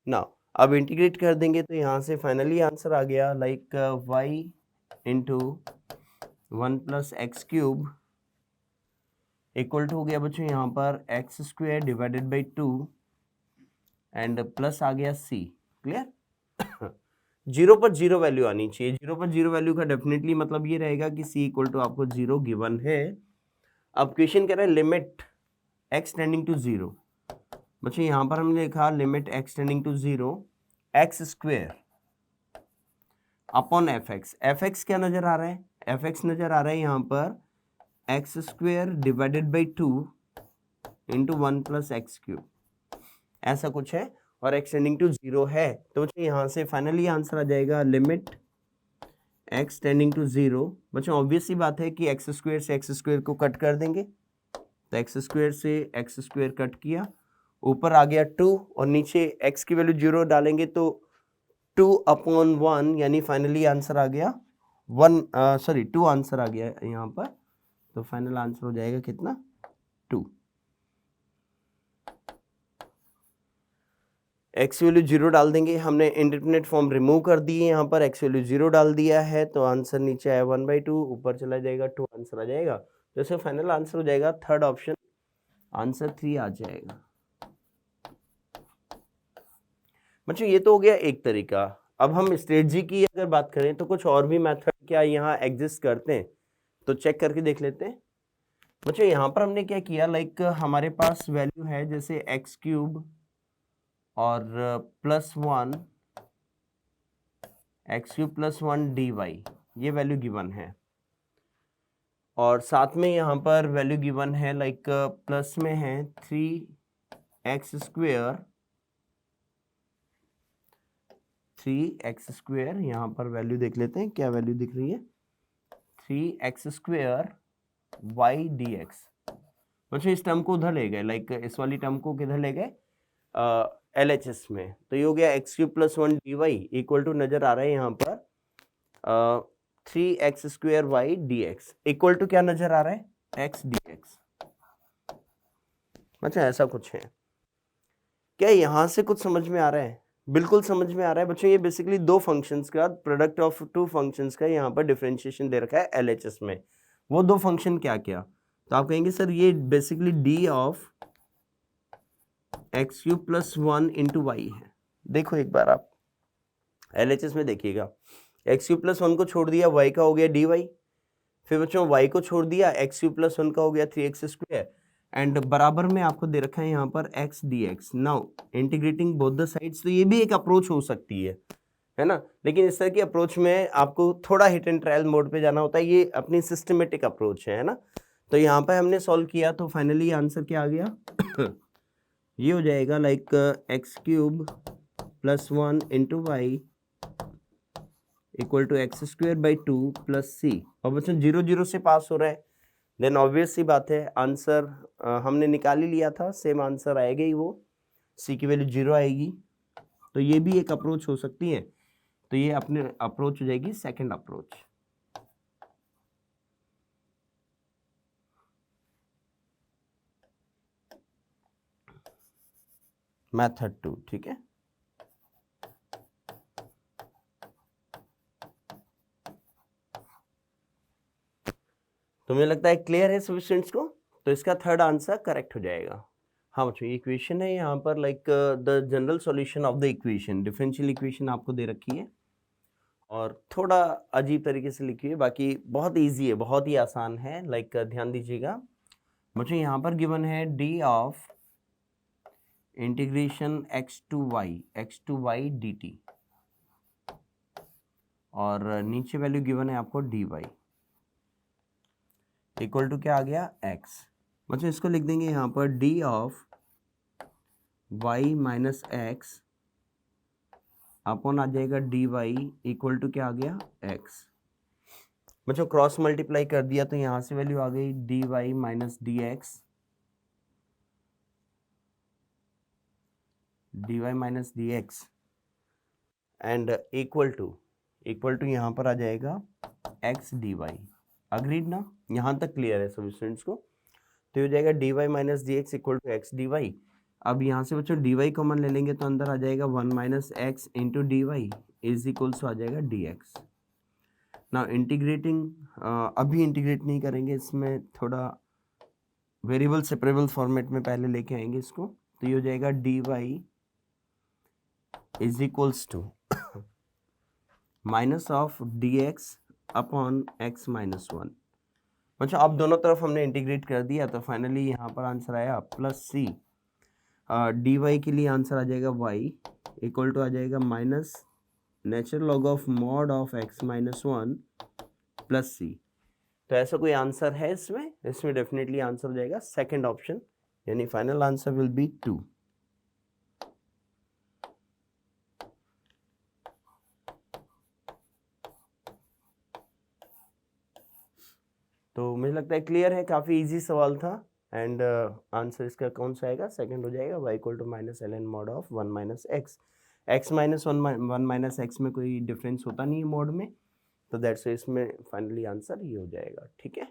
ना अब इंटीग्रेट कर देंगे तो यहाँ से फाइनली आंसर आ गया like y × 1 + x³ equal to हो गया बच्चों यहाँ पर x² divided by 2 and plus आ गया c। क्लियर? 0 पर 0 वैल्यू आनी चाहिए। 0 पर 0 वैल्यू का डेफिनेटली मतलब ये रहेगा कि c इक्वल टू आपको 0 गिवन है। अब क्वेश्चन कह रहा है लिमिट x टेंडिंग टू 0। बच्चों यहाँ पर हमने लिखा limit x tending to 0 x² upon fx। fx क्या नजर आ रहा है? fx नजर आ रहा है यहाँ पर x² divided by 2 into 1 + x³, ऐसा कुछ है, और x टेंडिंग टू 0 है, तो बच्चों यहाँ से फाइनली आंसर आ जाएगा लिमिट x टेंडिंग टू 0। बच्चों ऑब्वियस सी बात है कि x² से x² को कट कर देंगे, तो x² से x² कट किया, ऊपर आ गया 2 और नीचे x की वैल्यू 0 डालेंगे तो 2/1 यानी फाइनली आंसर आ गया 2 आंसर आ गया यहाँ पर, तो फाइनल आंसर हो जाएगा कितना? 2। x वैल्यू 0 डाल देंगे, हमने इंडेफिनिट फॉर्म रिमूव कर दी है, यहाँ पर x वैल्यू 0 डाल दिया है तो आंसर नीचे आया 1/2, ऊपर चला जाएगा 2 आंसर आ जाएगा, तो इसका फाइनल आंसर हो जाएगा थर्ड ऑप्शन, आंसर 3 आ जाएगा। बच्चों ये तो हो गया एक तरीका। अब हम स्ट्रेटजी की अगर बात करें तो कुछ और भी मेथड क्या यहाँ एग्जिस्ट करते हैं, तो चेक करके देख लेते हैं। बच्चों यहाँ पर हमने क्या किया लाइक हमारे पास वैल्यू है जैसे x³ और +1 x³ + 1 dy, ये वैल्यू गिवन है, और साथ में यहाँ पर वैल्यू गिवन है लाइक प्लस में है 3x², यहाँ पर वैल्यू देख लेते हैं क्या वैल्यू दिख रही है, 3x² वाई डी एक्स। बच्चों इस टर्म को उधर ले गए, लाइक इस वाली टर्म को किधर ले गए, LHS में। तो ये हो गया x cube plus 1 d y equal to नजर आ रहा है यहाँ पर 3x² y D x equal to क्या नजर आ रहा है, एक्स डी एक्स। अच्छा ऐसा कुछ है क्या, यहाँ से कुछ समझ में आ रहा है? बिल्कुल समझ में आ रहा है बच्चों। ये बेसिकली दो फंक्शंस का प्रोडक्ट ऑफ टू फंक्शंस का यहाँ पर डिफरेंशिएशन दे रखा है LHS में। वो दो फंक्शन क्या क्या, तो आप कहेंगे सर ये basically d of x cube plus 1 into y है। देखो एक बार आप LHS में देखिएगा, एक्स क्यूब प्लस 1 को छोड़ दिया, वाई का हो गया डी वाई। फिर बच्चों वाई को छोड़ दिया, एक्स क्यूब प्लस 1 का हो गया 3x², एंड बराबर में आपको दे रखा है यहाँ पर x d x. Now integrating both the sides, तो ये भी एक अप्रोच हो सकती है ना। लेकिन इस तरह की अप्रोच में आपको थोड़ा हिट एंड ट्रायल मोड पे जाना होता है, ये अपनी सिस्टमेटिक अप्रोच है ना। तो यहाँ पर हमने सॉल्व किया तो फाइनली आंसर क्या आ गया ये हो जाएगा like x cube plus 1 into y equal to x²/2 plus c. और बच्चों 0 0 से पास हो रहा है, देन ऑब्वियस सी बात है आंसर हमने निकाल ही लिया था, सेम आंसर आएगा ही, वो सी की वैल्यू 0 आएगी। तो ये भी एक अप्रोच हो सकती है। तो ये अपने अप्रोच हो जाएगी सेकंड अप्रोच। मेथड 2, ठीक है। तो मुझे लगता है क्लियर है सभी स्टूडेंट्स को। तो इसका थर्ड आंसर करेक्ट हो जाएगा। हाँ बच्चों ये इक्वेशन है यहाँ पर, like the general solution of the equation, differential equation आपको दे रखी है और थोड़ा अजीब तरीके से लिखी है, बाकी बहुत इजी है, बहुत ही आसान है। लाइक ध्यान दीजिएगा बच्चों, यहाँ पर गिवन है D of integration x to y dt, और नीचे वैल्यू गिवन है आपको dy इक्वल टू क्या आ गया, x। बच्चों इसको लिख देंगे यहाँ पर d of y minus x upon आ जाएगा डी वाई इक्वल टू क्या आ गया, x। बच्चों क्रॉस मल्टीप्लाई कर दिया तो यहाँ से वैल्यू आ गई d y minus d x, d y minus d x, and equal to यहाँ पर आ जाएगा x डी वाई। अग्रीड ना, यहाँ तक क्लियर है सभी स्टूडेंट्स को। तो ये हो जाएगा D y minus d x equal to x d y. अब यहाँ से बच्चों डी वाई कॉमन ले लेंगे तो अंदर आ जाएगा 1 minus x into d Y is equals आ जाएगा डी एक्स। ना इंटीग्रेटिंग अभी इंटीग्रेट नहीं करेंगे, इसमें थोड़ा वेरिएबल सेपरेबल फॉर्मेट में पहले लेके आएंगे इसको। तो ये हो जाएगा D Y is equals to minus of d x upon x minus 1। अच्छा अब दोनों तरफ हमने इंटीग्रेट कर दिया तो फाइनली यहाँ पर आंसर आया प्लस सी। डी वाई के लिए आंसर आ जाएगा वाई इक्वल टू आ जाएगा minus natural log of mod of x minus 1 plus c. तो ऐसा कोई आंसर है इसमें डेफिनेटली आंसर हो जाएगा सेकंड ऑप्शन, यानी फाइनल आंसर विल बी 2। तो मुझे लगता है क्लियर है, काफ़ी इजी सवाल था। एंड आंसर इसका कौन सा आएगा, सेकंड हो जाएगा y equal to minus ln mod of 1 minus x. x minus 1 minus x में कोई डिफरेंस होता नहीं है मॉड में, तो दैट्स इसमें फाइनली आंसर ये हो जाएगा, ठीक है।